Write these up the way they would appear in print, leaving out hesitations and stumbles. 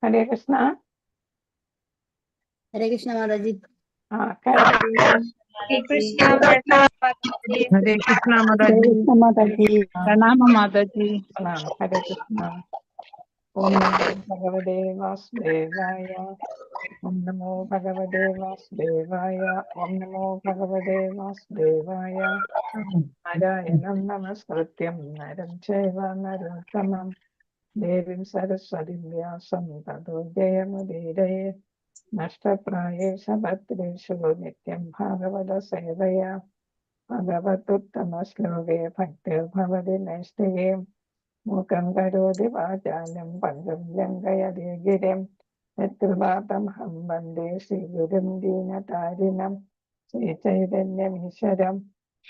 ഹരേ കൃഷ്ണ. ഹരേ കൃഷ്ണ മാതാജി. ഹരേ കൃഷ്ണ മാതാജി. പ്രണാമ മാതാജി. ഹരേ കൃഷ്ണ. ഓം നമോ ഭഗവതേ വാസുദേവായ. ഓം നമോ ഭഗവതേ വാസുദേവായ. ഓം നമോ ഭഗവതേ വാസുദേവായ. നാരായണം നമസ്കൃത്യം നരം ചൈവ നരോത്തമം ദേവീം സരസ്വതീം വ്യാസം തതോ ജയമുദീരയേ. നഷ്ടപ്രായേഷ ഭദ്രേഷു നിത്യം ഭാഗവത സേവയാ. ഭഗവതുത്തമ ശ്ലോകേ ഭക്തിർഭവതി നൈഷ്ഠികേ. മൂകം കരോതി വാചാലം പങ്കും ലംഘയതേ ഗിരിം. യത്കൃപാതമഹം വന്ദേ ശ്രീഗുരും ദീനതാരിണം. ശ്രീചൈതന്യമീശ്വരം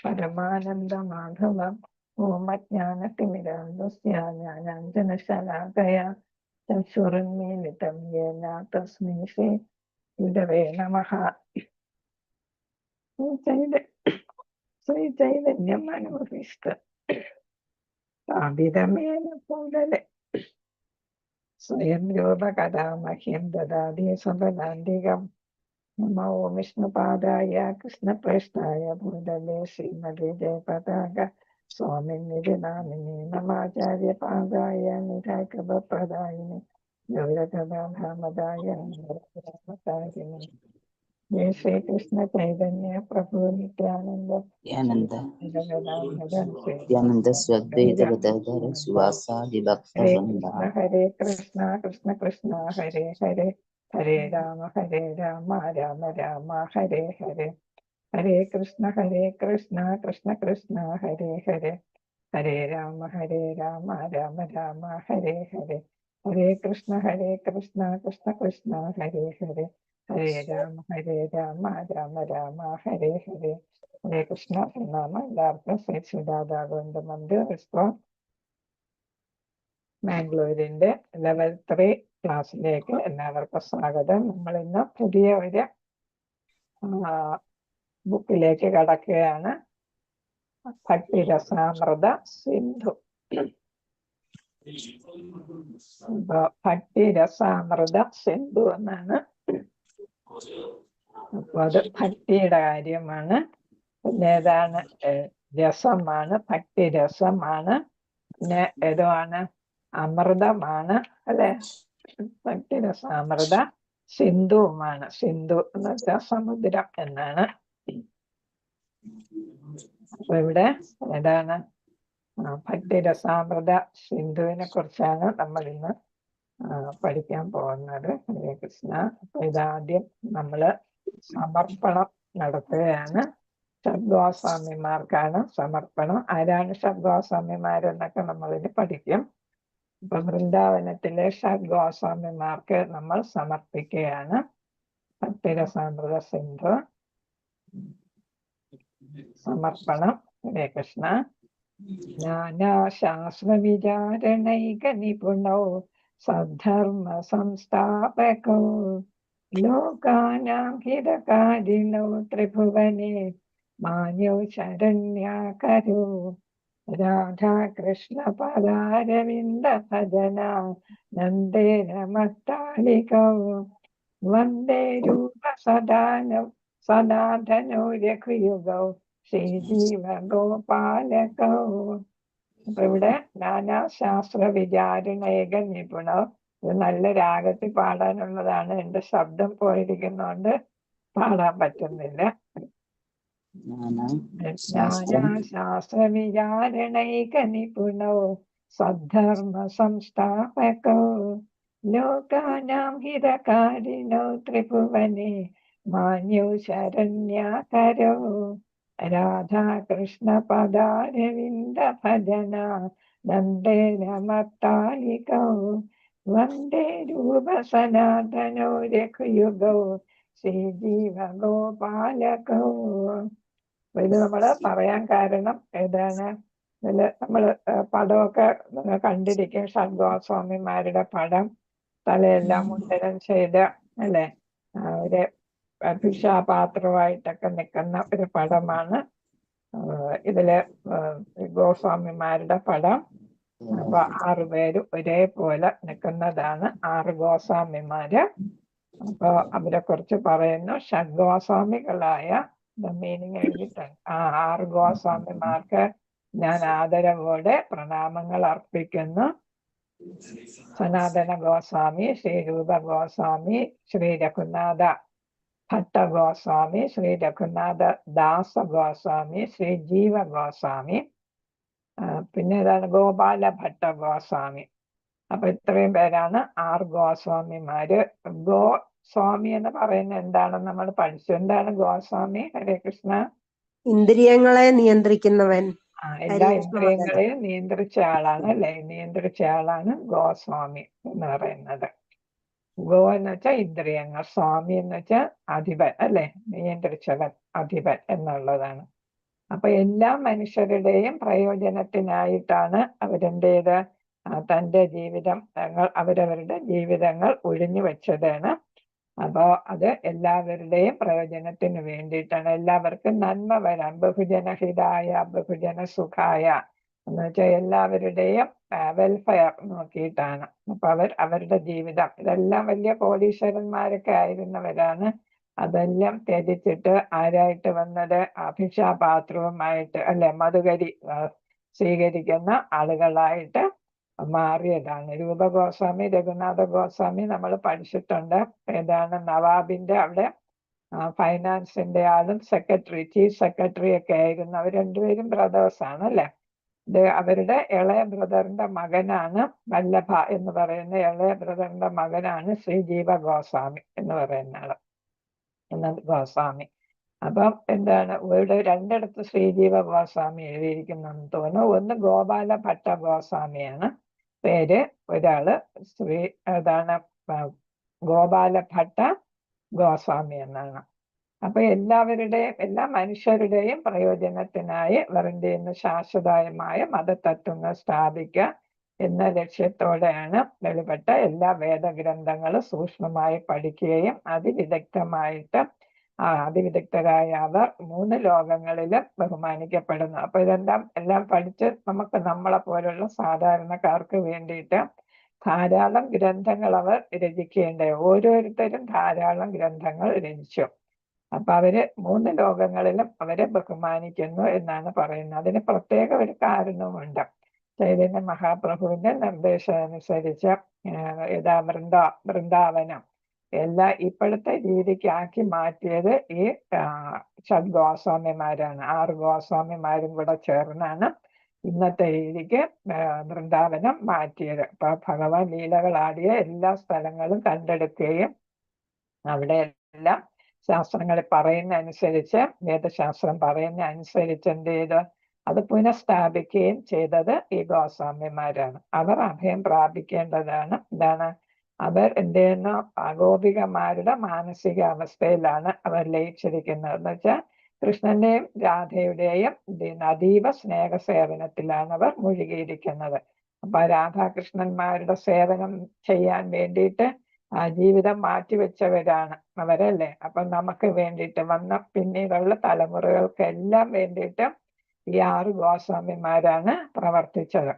പരമാനന്ദമാധവം. ഓം അജ്ഞാനതിമിരാന്ധസ്യ ജ്ഞാനാഞ്ജനശലാകയാ ചക്ഷുരുന്മീലിതം യേന തസ്മൈ ശ്രീ ഗുരവേ നമഃ. ശ്രീചൈതന്യം അനുഭവിഷ്ട സ്ഥാപിതമേന പൂതലെ സ്വയം രൂപകഥാമഹ്യം ദദാതി സ്വപദാന്തികം. നമോ വിഷ്ണുപാദായ കൃഷ്ണപ്രേഷ്ഠായ ഭൂതലേ ശ്രീമതി ജയപതാക സ്വാമിനിധി നാമിനി നമാചാര്യപാദായ നിരാകൃതപ്രദായിനി ഗൗരകഥാമദായ നമസ്കാരിണി. ജയ ശ്രീകൃഷ്ണ ചൈതന്യ പ്രഭു നിത്യാനന്ദ ഹരേ കൃഷ്ണ കൃഷ്ണ കൃഷ്ണ ഹരേ ഹരേ ഹരേ രാമ രാമ രാമ ഹരേ ഹരേ. ഹരേ കൃഷ്ണ കൃഷ്ണ കൃഷ്ണ ഹരേ ഹരേ ഹരേ രാമ രാമ രാമ ഹരേ ഹരേ. ഹരേ കൃഷ്ണ കൃഷ്ണ കൃഷ്ണ ഹരേ ഹരേ ഹരേ രാമ രാമ രാമ ഹരേ ഹരേ. ഹരേ കൃഷ്ണ. നാമ എല്ലാവർക്കും ശ്രീ സുധാദാഗോവിന്ദ മന്ദിർ റിസ്പോൺ മാംഗ്ലൂരിന്റെ ലെവൽ 3 ക്ലാസ്സിലേക്ക് എല്ലാവർക്കും സ്വാഗതം. നമ്മൾ ഇന്ന് പുതിയ ഒരു ബുക്കിലേക്ക് കടക്കുകയാണ്. ഭക്തിരസാമൃത സിന്ധു. ഭക്തിരസാമൃത സിന്ധു എന്നാണ്. അപ്പൊ അത് ഭക്തിയുടെ കാര്യമാണ്. പിന്നെ ഏതാണ്? രസമാണ്, ഭക്തിരസമാണ്. പിന്നെ ഏതുമാണ്? അമൃതമാണ്, അല്ലെ? ഭക്തിരസാമൃത സിന്ധുവുമാണ്. സിന്ധു എന്ന് വെച്ചാൽ സമുദ്രം എന്നാണ്. അപ്പൊ ഇവിടെ ഏതാണ്? ഭക്തിരസാമൃത സിന്ധുവിനെ കുറിച്ചാണ് നമ്മൾ ഇന്ന് പഠിക്കാൻ പോകുന്നത്. ഹരേ കൃഷ്ണ. അപ്പൊ ഇതാദ്യം നമ്മള് സമർപ്പണം നടത്തുകയാണ്. ഷഡ്ഗോസ്വാമിമാർക്കാണ് സമർപ്പണം. ആരാണ് ഷഡ്ഗോസ്വാമിമാരെന്നൊക്കെ നമ്മളിത് പഠിക്കും. അപ്പൊ വൃന്ദാവനത്തിലെ ഷഡ്ഗോസ്വാമിമാർക്ക് നമ്മൾ സമർപ്പിക്കുകയാണ് ഭക്തിരസാമൃത സിന്ധു. സമർപ്പണം. ഹരേ കൃഷ്ണ. നാനാശാസ്ത്ര വിചാരണൈക നിപുണോ സദ്ധർമ്മ സംസ്ഥാപകോ ലോകാനാം ഹിതകാരിണോ ത്രിഭുവനേ മാന്യോ ശരണ്യാകരോ രാധാകൃഷ്ണ പദാരവിന്ദ ഭജന നന്ദേന മത്താളികോ വന്ദേ രൂപ സനാതനോ രഘുയുഗോ ശ്രീജീവ ഗോപാലകോ. അപ്പൊ ഇവിടെ നാനാശാസ്ത്ര വിചാരണേക നിപുണോ. ഇത് നല്ല രാഗത്തിൽ പാടാനുള്ളതാണ്. എന്റെ ശബ്ദം പോയിരിക്കുന്നോണ്ട് പാടാൻ പറ്റുന്നില്ല. നാനാശാസ്ത്ര വിചാരണൈക നിപുണോ സദ്ധർമ്മ സംസ്ഥാപകോ ലോകാനാം ഹിതകാരിണോ ത്രിഭുവനേ മാന്യോ ശരണ്യാകരോ രാധാകൃഷ്ണ പദാരവിന്ദ ഭജന നന്ദേന മത്താളികോ വന്ദേ രൂപ സനാതനോ രഘുയുഗോ ശ്രീജീവ ഗോപാലകോ. ഇത് നമ്മള് പറയാൻ കാരണം ഏതാണ്? ഇതില് നമ്മള് പടമൊക്കെ കണ്ടിരിക്കും. ഷഡ്ഗോസ്വാമിമാരുടെ പടം, തലയെല്ലാം മുണ്ടനം ചെയ്ത്, അല്ലെ, ഒരു ഭിക്ഷാപാത്രമായിട്ടൊക്കെ നിൽക്കുന്ന ഒരു പടമാണ് ഇതില് ഗോസ്വാമിമാരുടെ പടം. അപ്പൊ 6 പേരും ഒരേപോലെ നിൽക്കുന്നതാണ് 6 ഗോസ്വാമിമാര്. അപ്പൊ അവരെ കുറിച്ച് പറയുന്നു. ഷഡ്ഗോസ്വാമികളായ മീനിങ് എഴുതിയിട്ടുണ്ട്. 6 ഗോസ്വാമിമാർക്ക് ഞാൻ ആദരവോടെ പ്രണാമങ്ങൾ അർപ്പിക്കുന്നു. സനാതന ഗോസ്വാമി, ശ്രീ രൂപ ഗോസ്വാമി, ശ്രീ രഘുനാഥ ഭട്ട ഗോസ്വാമി, ശ്രീ രഘുനാഥ ദാസ ഗോസ്വാമി, ശ്രീ ജീവ ഗോസ്വാമി, പിന്നെ ഏതാണ് ഗോപാല ഭട്ട ഗോസ്വാമി. അപ്പൊ ഇത്രയും പേരാണ് 6 ഗോസ്വാമിമാര്. ഗോസ്വാമി എന്ന് പറയുന്നത് എന്താണെന്ന് നമ്മൾ പഠിച്ചു. എന്താണ് ഗോസ്വാമി? ഹരേ കൃഷ്ണ. ഇന്ദ്രിയങ്ങളെ നിയന്ത്രിക്കുന്നവൻ. എല്ലാ ഇന്ദ്രിയങ്ങളെയും നിയന്ത്രിച്ച ആളാണ് അല്ലെ? നിയന്ത്രിച്ച ആളാണ് ഗോസ്വാമി എന്ന് പറയുന്നത്. ഗോ എന്ന് വെച്ചാൽ ഇന്ദ്രിയങ്ങൾ, സ്വാമി എന്ന് വെച്ചാൽ അധിപൻ അല്ലെ? നിയന്ത്രിച്ചവൻ, അധിപൻ എന്നുള്ളതാണ്. അപ്പൊ എല്ലാ മനുഷ്യരുടെയും പ്രയോജനത്തിനായിട്ടാണ് അവരെന്തേത് തന്റെ അവരവരുടെ ജീവിതങ്ങൾ ഒഴിഞ്ഞു വെച്ചതാണ്. അപ്പോ അത് എല്ലാവരുടെയും പ്രയോജനത്തിന് വേണ്ടിയിട്ടാണ്. എല്ലാവർക്കും നന്മ വരാൻ, ബഹുജനഹിതായ ബഹുജന സുഖായ എന്ന് വെച്ചാൽ എല്ലാവരുടെയും വെൽഫെയർ നോക്കിയിട്ടാണ്. അപ്പൊ അവരുടെ ജീവിതം, ഇതെല്ലാം വലിയ കോടീശ്വരന്മാരൊക്കെ ആയിരുന്നവരാണ്. അതെല്ലാം ത്യജിച്ചിട്ട് ആരായിട്ട് വന്നത്? അഭിക്ഷാപാത്രവുമായിട്ട് അല്ലെ, മധുകരി സ്വീകരിക്കുന്ന ആളുകളായിട്ട് മാറിയതാണ്. രൂപ ഗോസ്വാമി, രഘുനാഥ ഗോസ്വാമി നമ്മൾ പഠിച്ചിട്ടുണ്ട്. ഏതാണ് നവാബിന്റെ അവിടെ ഫൈനാൻസിന്റെ ആളും സെക്രട്ടറി, ചീഫ് സെക്രട്ടറി ഒക്കെ ആയിരുന്നു. അവർ രണ്ടുപേരും ബ്രദേഴ്സ് ആണ് അല്ലെ? ഇത് അവരുടെ ഇളയ ബ്രദറിന്റെ മകനാണ് വല്ലഭ എന്ന് പറയുന്ന ഇളയ ബ്രദറിന്റെ മകനാണ് ശ്രീ ജീവ ഗോസ്വാമി എന്ന് പറയുന്ന ആള് ഗോസ്വാമി. അപ്പം എന്താണ് ഇവിടെ രണ്ടിടത്ത് ശ്രീജീവ ഗോസ്വാമി എഴുതിയിരിക്കുന്നെന്ന് തോന്നുന്നു. ഒന്ന് ഗോപാല ഭട്ട ഗോസ്വാമിയാണ് പേര്. ഒരാള് ഏതാണ് ഗോപാല ഭട്ട ഗോസ്വാമി എന്നാണ്. അപ്പൊ എല്ലാ മനുഷ്യരുടെയും പ്രയോജനത്തിനായി അവരുടെ ശാശ്വതമായ മതതത്വങ്ങൾ സ്ഥാപിക്കുക എന്ന ലക്ഷ്യത്തോടെയാണ് വെളിപ്പെട്ട എല്ലാ വേദഗ്രന്ഥങ്ങളും സൂക്ഷ്മമായി പഠിക്കുകയും അതിവിദഗ്ധരായ അവർ 3 ലോകങ്ങളിലും ബഹുമാനിക്കപ്പെടുന്നു. അപ്പൊ എല്ലാം പഠിച്ച് നമുക്ക് നമ്മളെ പോലുള്ള സാധാരണക്കാർക്ക് വേണ്ടിയിട്ട് ധാരാളം ഗ്രന്ഥങ്ങൾ അവർ രചിക്കേണ്ടത്. ഓരോരുത്തരും ധാരാളം ഗ്രന്ഥങ്ങൾ രചിച്ചു. അപ്പൊ അവര് 3 ലോകങ്ങളിലും അവരെ ബഹുമാനിക്കുന്നു എന്നാണ് പറയുന്നത്. അതിന് പ്രത്യേക ഒരു കാരണവുമുണ്ട്. ചൈതന്യ മഹാപ്രഭുവിന്റെ നിർദ്ദേശം അനുസരിച്ച് വൃന്ദാവനം എല്ലാം ഇപ്പോഴത്തെ രീതിക്ക് ആക്കി മാറ്റിയത് ഈ ഷഡ്ഗോസ്വാമിമാരാണ്. 6 ഗോസ്വാമിമാരും കൂടെ ചേർന്നാണ് ഇന്നത്തെ രീതിക്ക് വൃന്ദാവനം മാറ്റിയത്. അപ്പൊ ഭഗവാൻ ലീലകളാടിയ എല്ലാ സ്ഥലങ്ങളും കണ്ടെടുക്കുകയും അവിടെ എല്ലാം ശാസ്ത്രങ്ങളിൽ പറയുന്ന അനുസരിച്ച്, വേദശാസ്ത്രം പറയുന്ന അനുസരിച്ച് എന്ത് ചെയ്ത് അത് പുനഃസ്ഥാപിക്കുകയും ചെയ്തത് ഈ ഗോസ്വാമിമാരാണ്. അവർ അഭയം പ്രാപിക്കേണ്ടതാണ്. എന്താണ് അവർ എന്ത് ചെയ്യുന്നു? ഗോപികമാരുടെ മാനസിക അവസ്ഥയിലാണ് അവർ ലയിച്ചിരിക്കുന്നത്. എന്ന് വെച്ചാൽ കൃഷ്ണന്റെയും രാധയുടെയും അതീവ സ്നേഹസേവനത്തിലാണ് അവർ മുഴുകിയിരിക്കുന്നത്. അപ്പൊ രാധാകൃഷ്ണന്മാരുടെ സേവനം ചെയ്യാൻ വേണ്ടിയിട്ട് ജീവിതം മാറ്റിവെച്ചവരാണ് അവരല്ലേ? അപ്പൊ നമുക്ക് വേണ്ടിയിട്ട് പിന്നീടുള്ള തലമുറകൾക്കെല്ലാം വേണ്ടിയിട്ട് ഈ 6 ഗോസ്വാമിമാരാണ് പ്രവർത്തിച്ചത്.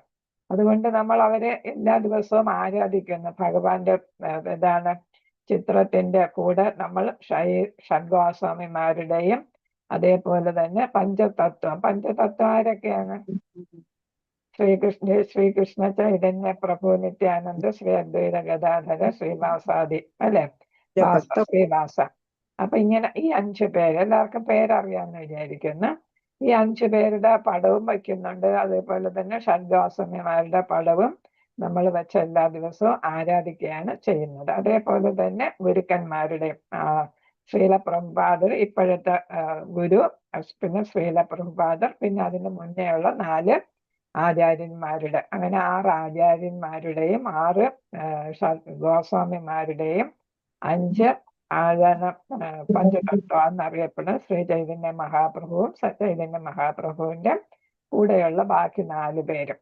അതുകൊണ്ട് നമ്മൾ അവരെ എല്ലാ ദിവസവും ആരാധിക്കുന്നു. ഭഗവാന്റെ ചിത്രത്തിന്റെ കൂടെ നമ്മൾ ഷഡ്ഗോസ്വാമിമാരുടെയും അതേപോലെ തന്നെ പഞ്ചതത്വം ആരൊക്കെയാണ്? ശ്രീകൃഷ്ണ ചൈതന്യ പ്രഭു നിത്യാനന്ദ ശ്രീ അദ്വൈത ഗദാധര ശ്രീവാസാദി അല്ലെ? ശ്രീവാസ. അപ്പൊ ഇങ്ങനെ ഈ 5 പേര് എല്ലാവർക്കും പേരറിയാമെന്ന് വിചാരിക്കുന്നു. ഈ 5 പേരുടെ പടവും വയ്ക്കുന്നുണ്ട്. അതേപോലെ തന്നെ ഷഡ്ഗോസ്വാമിമാരുടെ പടവും നമ്മൾ വെച്ച് എല്ലാ ദിവസവും ആരാധിക്കുകയാണ് ചെയ്യുന്നത്. അതേപോലെ തന്നെ ഗുരുക്കന്മാരുടെയും ശ്രീല പ്രഭുപാദർ ഇപ്പോഴത്തെ ഗുരു, പിന്നെ ശ്രീല പ്രഭുപാദർ, പിന്നെ അതിന് മുന്നേ ഉള്ള 4 ആചാര്യന്മാരുടെ, അങ്ങനെ 6 ആചാര്യന്മാരുടെയും 6 ഗോസ്വാമിമാരുടെയും 5 പഞ്ചതത്വം എന്നറിയപ്പെടുന്ന ശ്രീ ചൈതന്യ മഹാപ്രഭുവും ചൈതന്യ മഹാപ്രഭുവിന്റെ കൂടെയുള്ള ബാക്കി 4 പേരും.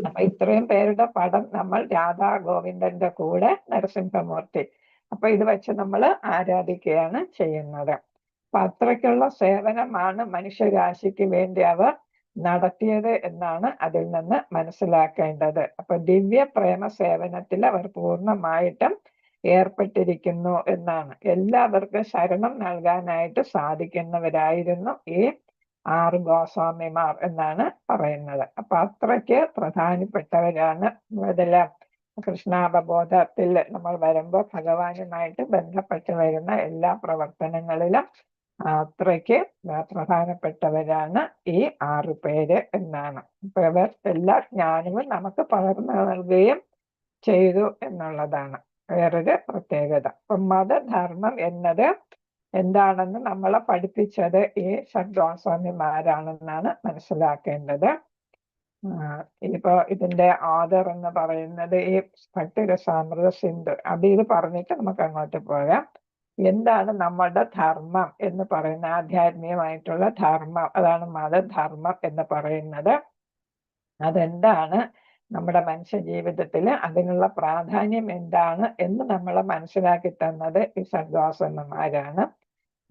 അപ്പൊ ഇത്രയും പേരുടെ പടം നമ്മൾ രാധാ ഗോവിന്ദന്റെ കൂടെ നരസിംഹമൂർത്തി, അപ്പൊ ഇത് വെച്ച് നമ്മൾ ആരാധിക്കുകയാണ് ചെയ്യുന്നത്. അപ്പൊ അത്രയ്ക്കുള്ള സേവനമാണ് മനുഷ്യരാശിക്ക് വേണ്ടി അവർ നടത്തിയത് എന്നാണ് അതിൽ നിന്ന് മനസ്സിലാക്കേണ്ടത്. അപ്പൊ ദിവ്യ പ്രേമ സേവനത്തിൽ അവർ പൂർണ്ണമായിട്ടും ഏർപ്പെട്ടിരിക്കുന്നു എന്നാണ്. എല്ലാവർക്കും ശരണം നൽകാനായിട്ട് സാധിക്കുന്നവരായിരുന്നു ഈ 6 ഗോസ്വാമിമാർ എന്നാണ് പറയുന്നത്. അപ്പൊ അത്രയ്ക്ക് പ്രധാനപ്പെട്ടവരാണ്. ഇതില് കൃഷ്ണാവബോധത്തിൽ നമ്മൾ വരുമ്പോൾ ഭഗവാനുമായിട്ട് ബന്ധപ്പെട്ട് വരുന്ന എല്ലാ പ്രവർത്തനങ്ങളിലും അത്രയ്ക്ക് പ്രധാനപ്പെട്ടവരാണ് ഈ 6 പേര് എന്നാണ്. അപ്പൊ ഇവർ എല്ലാ ജ്ഞാനവും നമുക്ക് പകർന്നു നൽകുകയും ചെയ്തു എന്നുള്ളതാണ് വേറൊരു പ്രത്യേകത. അപ്പൊ മതധർമ്മം എന്നത് എന്താണെന്ന് നമ്മളെ പഠിപ്പിച്ചത് ഈ ഷഡ്ഗോസ്വാമിമാരാണെന്നാണ് മനസ്സിലാക്കേണ്ടത്. ഇനിയിപ്പോ ഇതിന്റെ ഓദർ എന്ന് പറയുന്നത് ഈ ഭക്തിരസാമൃത സിന്ധു. അത് ഇത് പറഞ്ഞിട്ട് നമുക്ക് അങ്ങോട്ട് പോകാം. എന്താണ് നമ്മുടെ ധർമ്മം എന്ന് പറയുന്ന ആധ്യാത്മികമായിട്ടുള്ള ധർമ്മം, അതാണ് മതധർമ്മം എന്ന് പറയുന്നത്. അതെന്താണ്, നമ്മുടെ മനുഷ്യ ജീവിതത്തിൽ അതിനുള്ള പ്രാധാന്യം എന്താണ് എന്ന് നമ്മളെ മനസ്സിലാക്കി തന്നത് ഈ സദ്വാസന്മാരാണ്.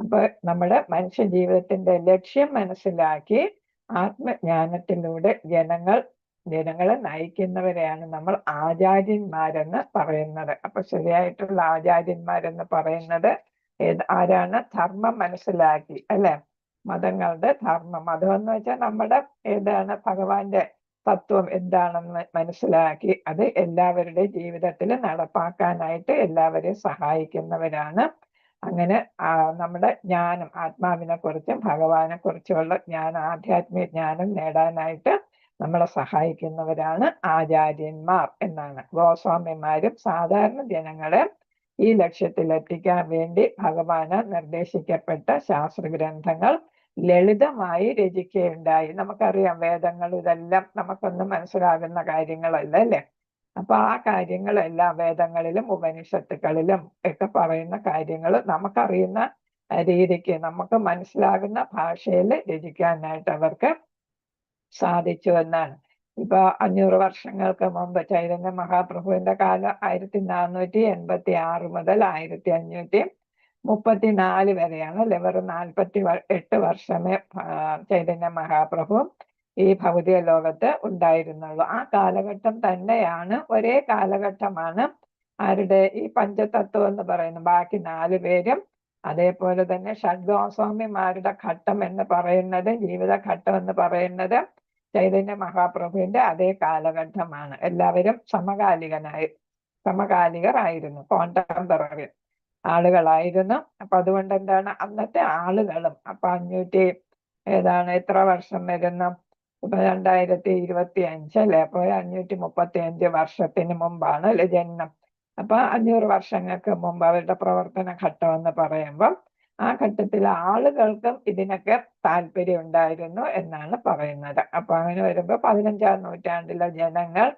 അപ്പൊ നമ്മുടെ മനുഷ്യ ജീവിതത്തിന്റെ ലക്ഷ്യം മനസ്സിലാക്കി ആത്മജ്ഞാനത്തിലൂടെ ജനങ്ങളെ നയിക്കുന്നവരെയാണ് നമ്മൾ ആചാര്യന്മാരെന്ന് പറയുന്നത്. അപ്പൊ ശരിയായിട്ടുള്ള ആചാര്യന്മാരെന്ന് പറയുന്നത് ആരാണ്? ധർമ്മം മനസ്സിലാക്കി, അല്ലെ? മതങ്ങളുടെ ധർമ്മം, മതം എന്ന് വെച്ചാൽ നമ്മുടെ ഏതാണ് ഭഗവാന്റെ തത്വം എന്താണെന്ന് മനസ്സിലാക്കി അത് എല്ലാവരുടെ ജീവിതത്തിൽ നടപ്പാക്കാനായിട്ട് എല്ലാവരെയും സഹായിക്കുന്നവരാണ്. അങ്ങനെ നമ്മുടെ ജ്ഞാനം, ആത്മാവിനെ കുറിച്ചും ഭഗവാനെ കുറിച്ചുള്ള ആധ്യാത്മിക ജ്ഞാനം നേടാനായിട്ട് നമ്മളെ സഹായിക്കുന്നവരാണ് ആചാര്യന്മാർ എന്നാണ്. ഗോസ്വാമിമാരും സാധാരണ ജനങ്ങളെ ഈ ലക്ഷ്യത്തിലെത്തിക്കാൻ വേണ്ടി ഭഗവാന് നിർദ്ദേശിക്കപ്പെട്ട ശാസ്ത്രഗ്രന്ഥങ്ങൾ ലളിതമായി രചിക്കുകയുണ്ടായി. നമുക്കറിയാം വേദങ്ങൾ ഇതെല്ലാം നമുക്കൊന്നും മനസ്സിലാകുന്ന കാര്യങ്ങളല്ല, അല്ലെ? അപ്പൊ ആ കാര്യങ്ങളെല്ലാം വേദങ്ങളിലും ഉപനിഷത്തുക്കളിലും ഒക്കെ പറയുന്ന കാര്യങ്ങൾ നമുക്കറിയുന്ന രീതിക്ക് നമുക്ക് മനസ്സിലാകുന്ന ഭാഷയിൽ രചിക്കാനായിട്ട് അവർക്ക് സാധിച്ചു എന്നാണ്. ഇപ്പൊ 500 വർഷങ്ങൾക്ക് മുമ്പ് ചൈതന്യ മഹാപ്രഭുവിന്റെ കാലം 1486 മുതൽ 1534 വരെയാണ്, അല്ലെ? വെറും 48 വർഷമേ ചൈതന്യ മഹാപ്രഭു ഈ ഭൗതിക ലോകത്ത് ഉണ്ടായിരുന്നുള്ളൂ. ആ കാലഘട്ടം തന്നെയാണ്, ഒരേ കാലഘട്ടമാണ് ആരുടെ ഈ പഞ്ചതത്വം എന്ന് പറയുന്നത്. ബാക്കി 4 പേരും അതേപോലെ തന്നെ ഷഡ്ഗോസ്വാമിമാരുടെ ഘട്ടം എന്ന് പറയുന്നത്, ജീവിതഘട്ടം എന്ന് പറയുന്നത് ചൈതന്യ മഹാപ്രഭുവിന്റെ അതേ കാലഘട്ടമാണ്. എല്ലാവരും സമകാലികരായിരുന്നു, കോണ്ടംപററി ആളുകളായിരുന്നു. അപ്പൊ അതുകൊണ്ട് എന്താണ്, അന്നത്തെ ആളുകളും അപ്പൊ 500 എത്ര വർഷം വരുന്നു? ഇപ്പൊ 2025 അല്ലെ? അപ്പൊ 535 വർഷത്തിന് മുമ്പാണ്, അല്ലെ, ജനനം. അപ്പൊ 500 വർഷങ്ങൾക്ക് മുമ്പ് അവരുടെ പ്രവർത്തന ഘട്ടം എന്ന് പറയുമ്പം ആ ഘട്ടത്തിലെ ആളുകൾക്കും ഇതിനൊക്കെ താല്പര്യം ഉണ്ടായിരുന്നു എന്നാണ് പറയുന്നത്. അപ്പൊ അങ്ങനെ വരുമ്പോ 15-ാം നൂറ്റാണ്ടിലെ ജനങ്ങൾ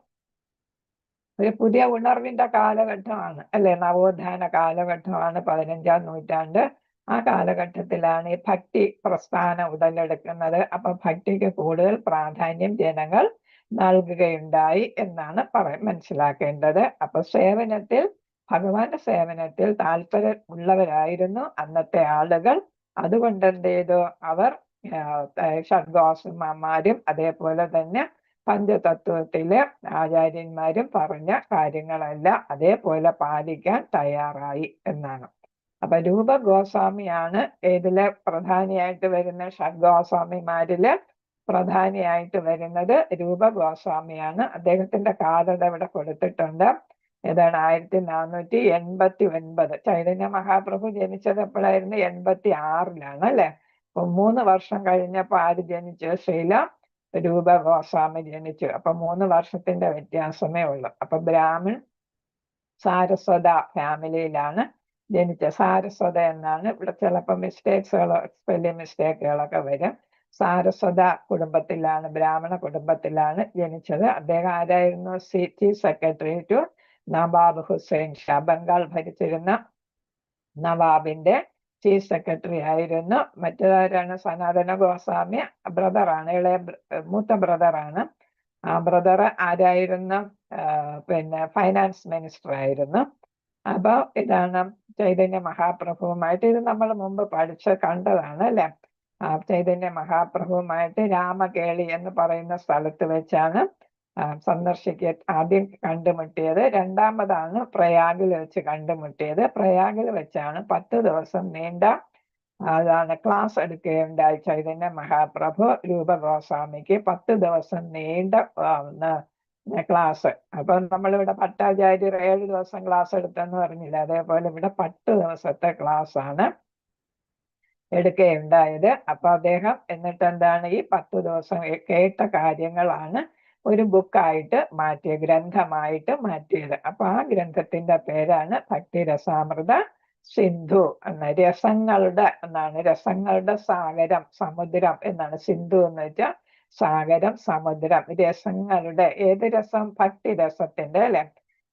ഒരു പുതിയ ഉണർവിന്റെ കാലഘട്ടമാണ്, അല്ലെ? നവോത്ഥാന കാലഘട്ടമാണ് 15-ാം നൂറ്റാണ്ട്. ആ കാലഘട്ടത്തിലാണ് ഈ ഭക്തി പ്രസ്ഥാനം ഉടലെടുക്കുന്നത്. അപ്പൊ ഭക്തിക്ക് കൂടുതൽ പ്രാധാന്യം ജനങ്ങൾ നൽകുകയുണ്ടായി എന്നാണ് മനസ്സിലാക്കേണ്ടത്. അപ്പൊ ഭഗവാന്റെ സേവനത്തിൽ താല്പര്യം ഉള്ളവരായിരുന്നു അന്നത്തെ ആളുകൾ. അതുകൊണ്ട് എന്ത് ചെയ്തു, അവർ ഷഡ്ഗോസ്വാമിമാരും അതേപോലെ തന്നെ പഞ്ചതത്വത്തിലെ ആചാര്യന്മാരും പറഞ്ഞ കാര്യങ്ങളെല്ലാം അതേപോലെ പാലിക്കാൻ തയ്യാറായി എന്നാണ്. അപ്പൊ രൂപ ഗോസ്വാമിയാണ് ഇതില് പ്രധാനിയായിട്ട് വരുന്ന ഷഡ്ഗോസ്വാമിമാരില് പ്രധാനിയായിട്ട് വരുന്നത് രൂപ ഗോസ്വാമിയാണ്. അദ്ദേഹത്തിന്റെ കാലത ഇവിടെ കൊടുത്തിട്ടുണ്ട്. ഏതാണ്? 1489. ചൈതന്യ മഹാപ്രഭു ജനിച്ചത് എപ്പോഴായിരുന്നു? 86-ലാണ്, അല്ലെ? അപ്പൊ 3 വർഷം കഴിഞ്ഞപ്പോ ആര് ജനിച്ചു? ശ്രീല രൂപ ഗോസ്വാമി ജനിച്ചു. അപ്പൊ 3 വർഷത്തിന്റെ വ്യത്യാസമേ ഉള്ളൂ. അപ്പൊ ബ്രാഹ്മൺ സാരസ്വത ഫാമിലിയിലാണ് ജനിച്ചത്. സാരസ്വത എന്നാണ് ഇവിടെ ചിലപ്പോൾ സ്പെല്ലിംഗ് മിസ്റ്റേക്കുകളൊക്കെ വരും. സാരസ്വത കുടുംബത്തിലാണ്, ബ്രാഹ്മണ കുടുംബത്തിലാണ് ജനിച്ചത്. അദ്ദേഹം ആരായിരുന്നു? Chief secretary to Nawab Hussain Shah. Bengal ഭരിച്ചിരുന്ന നവാബിന്റെ ചീഫ് സെക്രട്ടറി ആയിരുന്നു. മറ്റേതാരാണ്? സനാതന ഗോസ്വാമി ബ്രദറാണ്, മൂത്ത ബ്രദറാണ്. ആ ബ്രദർ ആരായിരുന്നു? ഫൈനാൻസ് മിനിസ്റ്റർ ആയിരുന്നു. അപ്പൊ ഇതാണ് ചൈതന്യ മഹാപ്രഭുവുമായിട്ട് ഇത് നമ്മൾ മുമ്പ് കണ്ടതാണ്, അല്ലെ? ചൈതന്യ മഹാപ്രഭുവുമായിട്ട് രാമകേളി എന്ന് പറയുന്ന സ്ഥലത്ത് വെച്ചാണ് ആദ്യം കണ്ടുമുട്ടിയത്. രണ്ടാമതാണ് പ്രയാഗിൽ വെച്ച് കണ്ടുമുട്ടിയത്. പ്രയാഗിൽ വെച്ചാണ് 10 ദിവസം നീണ്ട ക്ലാസ് എടുക്കുകയുണ്ടായി ചൈതന്യ മഹാപ്രഭു രൂപ ഗോസ്വാമിക്ക്. 10 ദിവസം നീണ്ട ക്ലാസ്. അപ്പൊ നമ്മളിവിടെ ഭട്ടാചാര്യർ 7 ദിവസം ക്ലാസ് എടുത്തെന്ന് പറഞ്ഞില്ല, അതേപോലെ ഇവിടെ 10 ദിവസത്തെ ക്ലാസ് ആണ് എടുക്കുകയുണ്ടായത്. അപ്പൊ അദ്ദേഹം എന്നിട്ട് എന്താണ് ഈ 10 ദിവസം കേട്ട കാര്യങ്ങളാണ് ഒരു ബുക്കായിട്ട് മാറ്റിയത്, ഗ്രന്ഥമായിട്ട് മാറ്റിയത്. അപ്പൊ ആ ഗ്രന്ഥത്തിന്റെ പേരാണ് ഭക്തിരസാമൃത സിന്ധു എന്ന. രസങ്ങളുടെ എന്നാണ്, രസങ്ങളുടെ സാഗരം, സമുദ്രം എന്നാണ്. സിന്ധു എന്ന് വെച്ചാൽ സാഗരം, സമുദ്രം. രസങ്ങളുടെ ഏത് രസം? ഭക്തിരസത്തിന്റെ അല്ലെ.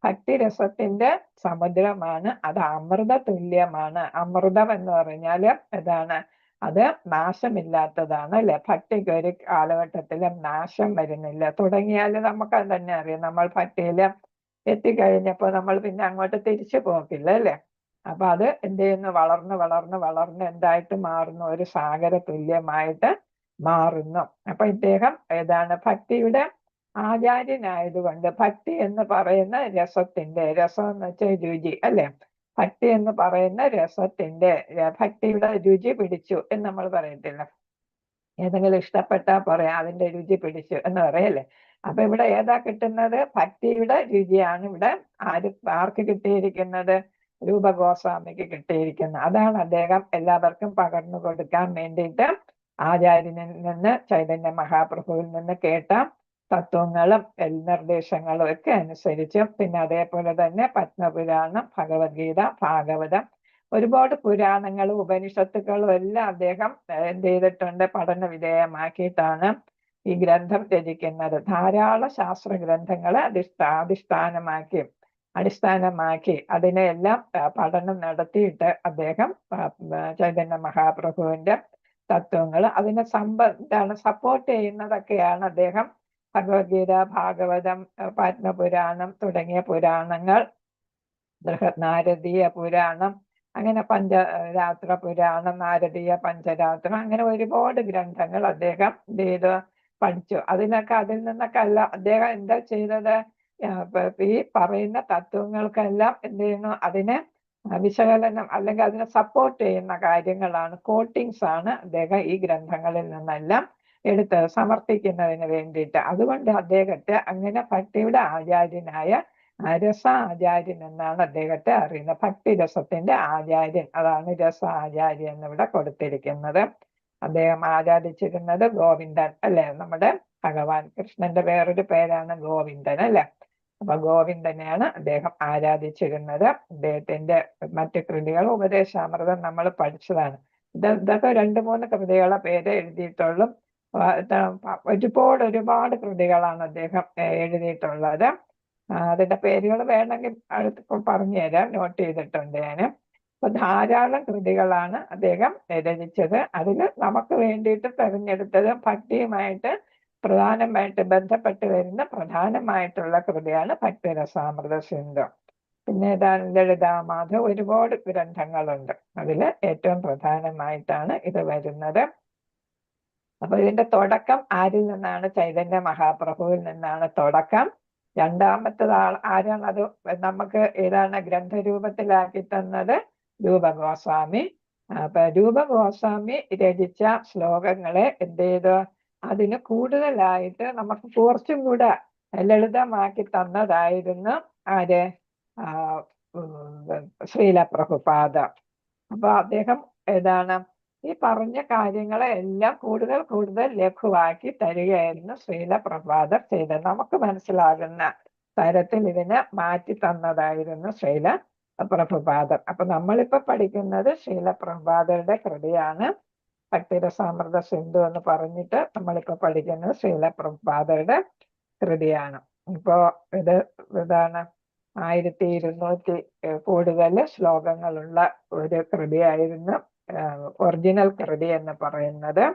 ഭക്തിരസത്തിന്റെ സമുദ്രമാണ്. അത് അമൃത തുല്യമാണ്. അമൃതം എന്ന് പറഞ്ഞാല് എന്താണ്? അത് നാശമില്ലാത്തതാണ് അല്ലെ. ഭക്തിക്ക് ഒരു കാലഘട്ടത്തിലും നാശം വരുന്നില്ല. തുടങ്ങിയാൽ നമുക്ക് അത് തന്നെ അറിയാം. നമ്മൾ ഭക്തിയില് എത്തിക്കഴിഞ്ഞപ്പോ നമ്മൾ പിന്നെ അങ്ങോട്ട് തിരിച്ചു പോക്കില്ല അല്ലെ. അപ്പൊ അത് എന്ത് ചെയ്യുന്നു? വളർന്ന് വളർന്ന് വളർന്ന് എന്തായിട്ട് മാറുന്നു? ഒരു സാഗര തുല്യമായിട്ട് മാറുന്നു. അപ്പൊ ഇദ്ദേഹം ഏതാണ്? ഭക്തിയുടെ ആചാര്യനായതുകൊണ്ട് ഭക്തി എന്ന് പറയുന്ന രസത്തിന്റെ, രസം എന്ന് വെച്ചാൽ രുചി അല്ലെ. ഭക്തി എന്ന് പറയുന്ന രസത്തിന്റെ, ഭക്തിയുടെ രുചി പിടിച്ചു എന്ന് നമ്മൾ പറയത്തില്ല. ഏതെങ്കിലും ഇഷ്ടപ്പെട്ടാ പറയാം അതിന്റെ രുചി പിടിച്ചു എന്ന് പറയല്ലേ. അപ്പൊ ഇവിടെ ഏതാ കിട്ടുന്നത്? ഭക്തിയുടെ രുചിയാണ് ഇവിടെ ആർക്ക് കിട്ടിയിരിക്കുന്നത്? രൂപ ഗോസ്വാമിക്ക് കിട്ടിയിരിക്കുന്നത്. അതാണ് അദ്ദേഹം എല്ലാവർക്കും പകർന്നു കൊടുക്കാൻ വേണ്ടിയിട്ട് ആചാര്യനിൽ നിന്ന്, ചൈതന്യ മഹാപ്രഭുവിൽ നിന്ന് കേട്ട തത്വങ്ങളും നിർദ്ദേശങ്ങളും ഒക്കെ അനുസരിച്ചും, പിന്നെ അതേപോലെ തന്നെ പത്മപുരാണം, ഭഗവത്ഗീത, ഭാഗവതം, ഒരുപാട് പുരാണങ്ങളും ഉപനിഷത്തുക്കളും എല്ലാം അദ്ദേഹം എന്ത് ചെയ്തിട്ടുണ്ട്? പഠന വിധേയമാക്കിയിട്ടാണ് ഈ ഗ്രന്ഥം രചിക്കുന്നത്. ധാരാളം ശാസ്ത്ര ഗ്രന്ഥങ്ങളെ അടിസ്ഥാനമാക്കി അതിനെല്ലാം പഠനം നടത്തിയിട്ട് അദ്ദേഹം ചൈതന്യ മഹാപ്രഭുവിന്റെ തത്വങ്ങൾ അതിനെ സപ്പോർട്ട് ചെയ്യുന്നതൊക്കെയാണ് അദ്ദേഹം ഭഗവത്ഗീത, ഭാഗവതം, പത്മപുരാണം തുടങ്ങിയ പുരാണങ്ങൾ, നാരദീയ പുരാണം, അങ്ങനെ പഞ്ചരാത്ര പുരാണം, നാരദീയ പഞ്ചരാത്രം, അങ്ങനെ ഒരുപാട് ഗ്രന്ഥങ്ങൾ അദ്ദേഹം എന്ത് ചെയ്തു? പഠിച്ചു. അതിൽ നിന്നൊക്കെ അല്ല അദ്ദേഹം എന്താ ചെയ്തത്? ഈ പറയുന്ന തത്വങ്ങൾക്കെല്ലാം എന്ത് ചെയ്യുന്നു? അതിനെ വിശകലനം അല്ലെങ്കിൽ അതിനെ സപ്പോർട്ട് ചെയ്യുന്ന കാര്യങ്ങളാണ്, കോട്ടിങ്സ് ആണ് അദ്ദേഹം ഈ ഗ്രന്ഥങ്ങളിൽ നിന്നെല്ലാം എടുത്ത് സമർപ്പിക്കുന്നതിന് വേണ്ടിയിട്ട്. അതുകൊണ്ട് അദ്ദേഹത്തെ അങ്ങനെ ഭക്തിയുടെ ആചാര്യനായ രസ ആചാര്യൻ എന്നാണ് അദ്ദേഹത്തെ അറിയുന്നത്. ഭക്തിരസത്തിന്റെ ആചാര്യൻ, അതാണ് രസ ആചാര്യൻ എന്നിവിടെ കൊടുത്തിരിക്കുന്നത്. അദ്ദേഹം ആരാധിച്ചിരുന്നത് ഗോവിന്ദൻ അല്ലെ. നമ്മുടെ ഭഗവാൻ കൃഷ്ണന്റെ വേറൊരു പേരാണ് ഗോവിന്ദൻ അല്ലെ. അപ്പൊ ഗോവിന്ദനെയാണ് അദ്ദേഹം ആരാധിച്ചിരുന്നത്. അദ്ദേഹത്തിന്റെ മറ്റു കൃതികൾ ഉപദേശാമൃതം നമ്മൾ പഠിച്ചതാണ്. ഇതൊക്കെ 2-3 കൃതികളെ പേര് എഴുതിയിട്ടുള്ളൂ. ഒരുപാട് കൃതികളാണ് അദ്ദേഹം എഴുതിയിട്ടുള്ളത്. അതിന്റെ പേരുകൾ വേണമെങ്കിൽ പറഞ്ഞുതരാം, നോട്ട് ചെയ്തിട്ടുണ്ട് ഞാൻ. അപ്പൊ ധാരാളം കൃതികളാണ് അദ്ദേഹം രചിച്ചത്. അതിൽ നമുക്ക് വേണ്ടിയിട്ട് തെരഞ്ഞെടുത്തത് ഭക്തിയുമായിട്ട് പ്രധാനമായിട്ട് ബന്ധപ്പെട്ട് വരുന്ന പ്രധാനമായിട്ടുള്ള കൃതിയാണ് ഭക്തിരസാമൃത സിന്ധു. പിന്നെ ഏതാണ് ലളിതാമാധവ്, ഒരുപാട് ഗ്രന്ഥങ്ങളുണ്ട്. അതിൽ ഏറ്റവും പ്രധാനമായിട്ടാണ് ഇത് വരുന്നത്. അപ്പൊ ഇതിന്റെ തുടക്കം ആരിൽ നിന്നാണ്? ചൈതന്യ മഹാപ്രഭുവിൽ നിന്നാണ് തുടക്കം. രണ്ടാമത്തത് ആരാണ്? അത് നമുക്ക് ഏതാണ് ഗ്രന്ഥരൂപത്തിലാക്കി തന്നത്? രൂപ ഗോസ്വാമി. അപ്പൊ രൂപ ഗോസ്വാമി രചിച്ച ശ്ലോകങ്ങളെ എന്ത് ചെയ്തു? അതിന് കൂടുതലായിട്ട് നമുക്ക് കുറച്ചും കൂടെ ലളിതമാക്കി തന്നതായിരുന്നു ആര്? ശ്രീല പ്രഭുപാദ. അപ്പൊ അദ്ദേഹം ഏതാണ് ഈ പറഞ്ഞ കാര്യങ്ങളെ എല്ലാം കൂടുതൽ ലഘുവാക്കി തരികയായിരുന്നു ശ്രീല പ്രഭുപാദർ ചെയ്തത്. നമുക്ക് മനസ്സിലാകുന്ന തരത്തിൽ ഇതിനെ മാറ്റി തന്നതായിരുന്നു ശ്രീല പ്രഭുപാദർ. അപ്പൊ നമ്മളിപ്പോ പഠിക്കുന്നത് ശ്രീല പ്രഭുപാദരുടെ കൃതിയാണ് ഭക്തിരസാമൃത സിന്ധു എന്ന് പറഞ്ഞിട്ട് നമ്മളിപ്പോ പഠിക്കുന്നത് ശ്രീല പ്രഭുപാദരുടെ കൃതിയാണ്. ഇപ്പോ ഇതാണ് 1200 കൂടുതൽ ശ്ലോകങ്ങളുള്ള ഒരു കൃതിയായിരുന്നു ഒറിജിനൽ കൃതി എന്ന് പറയുന്നത്.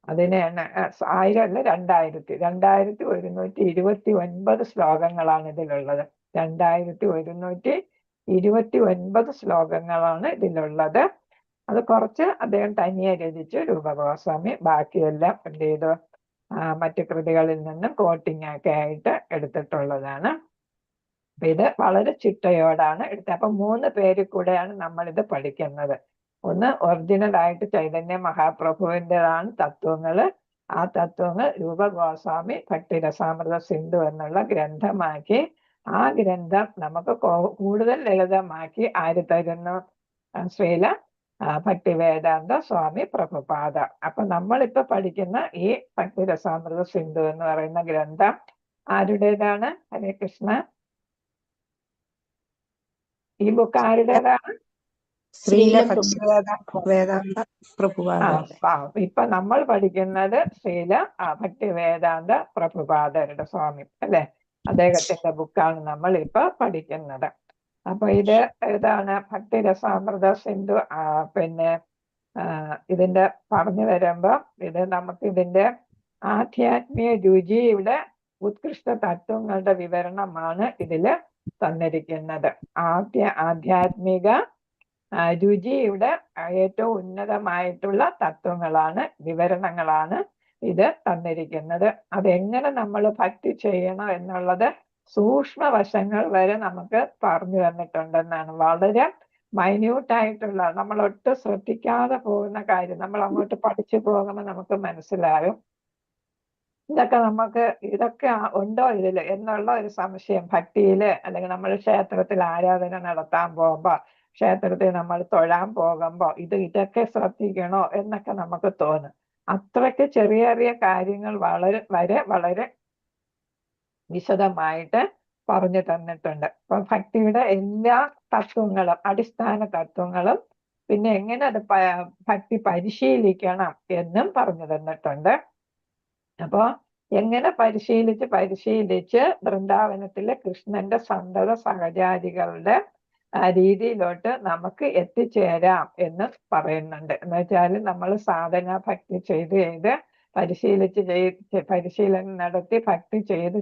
അതിനെയാണ് 1000 അല്ല 2129 ശ്ലോകങ്ങളാണ് ഇതിലുള്ളത്. 2129 ശ്ലോകങ്ങളാണ് ഇതിലുള്ളത്. അത് കുറച്ച് അദ്ദേഹം തനിയെ രചിച്ചു രൂപഗോസ്വാമി, ബാക്കിയെല്ലാം എന്ത് ചെയ്തു മറ്റു കൃതികളിൽ നിന്നും കോട്ടിങ് ഒക്കെ ആയിട്ട് എടുത്തിട്ടുള്ളതാണ്. അപ്പൊ ഇത് വളരെ ചിട്ടയോടാണ് എടുത്തത്. അപ്പൊ 3 പേരിൽ കൂടെയാണ് നമ്മൾ ഇത് പഠിക്കുന്നത്. ഒന്ന് ഒറിജിനൽ ആയിട്ട് ചൈതന്യ മഹാപ്രഭുവിൻ്റെതാണ് തത്വങ്ങള്. ആ തത്വങ്ങൾ രൂപഗോസ്വാമി ഭക്തിരസാമൃത സിന്ധു എന്നുള്ള ഗ്രന്ഥമാക്കി. ആ ഗ്രന്ഥം നമുക്ക് കൂടുതൽ ലളിതമാക്കി ആര് തരുന്നു? ശ്രീല ഭക്തിവേദാന്ത സ്വാമി പ്രഭുപാദ. അപ്പൊ നമ്മളിപ്പോ പഠിക്കുന്ന ഈ ഭക്തിരസാമൃത സിന്ധു എന്ന് പറയുന്ന ഗ്രന്ഥം ആരുടേതാണ്? ഹരേ കൃഷ്ണ. ഈ ബുക്ക് ആരുടേതാണ്? ശ്രീല ഭക്തിവേദാന്ത പ്രഭുപാദരുടെ. ഇപ്പൊ നമ്മൾ പഠിക്കുന്നത് ശ്രീല ഭക്തിവേദാന്ത പ്രഭുപാദരുടെ സ്വാമി അല്ലെ, അദ്ദേഹത്തിന്റെ ബുക്കാണ് നമ്മൾ ഇപ്പൊ പഠിക്കുന്നത്. അപ്പൊ ഇത് ഏതാണ്? ഭക്തിരസാമൃത സിന്ധു. പിന്നെ ഇതിന്റെ പറഞ്ഞു വരുമ്പോ ഇത് നമുക്ക് ഇതിന്റെ ആധ്യാത്മിക രുചിയുടെ ഉത്കൃഷ്ട തത്വങ്ങളുടെ വിവരണമാണ് ഇതില് തന്നിരിക്കുന്നത്. ആധ്യാത്മിക രുചിയുടെ ഏറ്റവും ഉന്നതമായിട്ടുള്ള തത്വങ്ങളാണ്, വിവരണങ്ങളാണ് ഇത് തന്നിരിക്കുന്നത്. അതെങ്ങനെ നമ്മൾ ഭക്തി ചെയ്യണം എന്നുള്ളത് സൂക്ഷ്മ വശങ്ങൾ വരെ നമുക്ക് പറഞ്ഞു തന്നിട്ടുണ്ടെന്നാണ്. വളരെ മൈന്യൂട്ടായിട്ടുള്ള, നമ്മൾ ഒട്ടും ശ്രദ്ധിക്കാതെ പോകുന്ന കാര്യം നമ്മൾ അങ്ങോട്ട് പഠിച്ചു പോകുമ്പോൾ നമുക്ക് മനസ്സിലാകും. ഇതൊക്കെ ഉണ്ടോ ഇതില് എന്നുള്ള ഒരു സംശയം ഭക്തിയില്, അല്ലെങ്കിൽ നമ്മൾ ക്ഷേത്രത്തിൽ ആരാധന നടത്താൻ പോകുമ്പോ, ക്ഷേത്രത്തിൽ നമ്മൾ തൊഴാൻ പോകുമ്പോ ഇതൊക്കെ ശ്രദ്ധിക്കണോ എന്നൊക്കെ നമുക്ക് തോന്നും. അത്രയ്ക്ക് ചെറിയ ചെറിയ കാര്യങ്ങൾ വളരെ വിശദമായിട്ട് പറഞ്ഞു തന്നിട്ടുണ്ട്. അപ്പൊ ഭക്തിയുടെ എല്ലാ തത്വങ്ങളും, അടിസ്ഥാന തത്വങ്ങളും, പിന്നെ എങ്ങനെ അത് ഭക്തി പരിശീലിക്കണം എന്നും പറഞ്ഞു തന്നിട്ടുണ്ട്. അപ്പൊ എങ്ങനെ പരിശീലിച്ച് വൃന്ദാവനത്തിലെ കൃഷ്ണന്റെ സന്തത സഹചാരികളുടെ രീതിയിലോട്ട് നമുക്ക് എത്തിച്ചേരാം എന്ന് പറയുന്നുണ്ട്. എന്ന് വെച്ചാൽ നമ്മൾ സാധന ഭക്തി ചെയ്ത് പരിശീലനം നടത്തി ഭക്തി ചെയ്ത്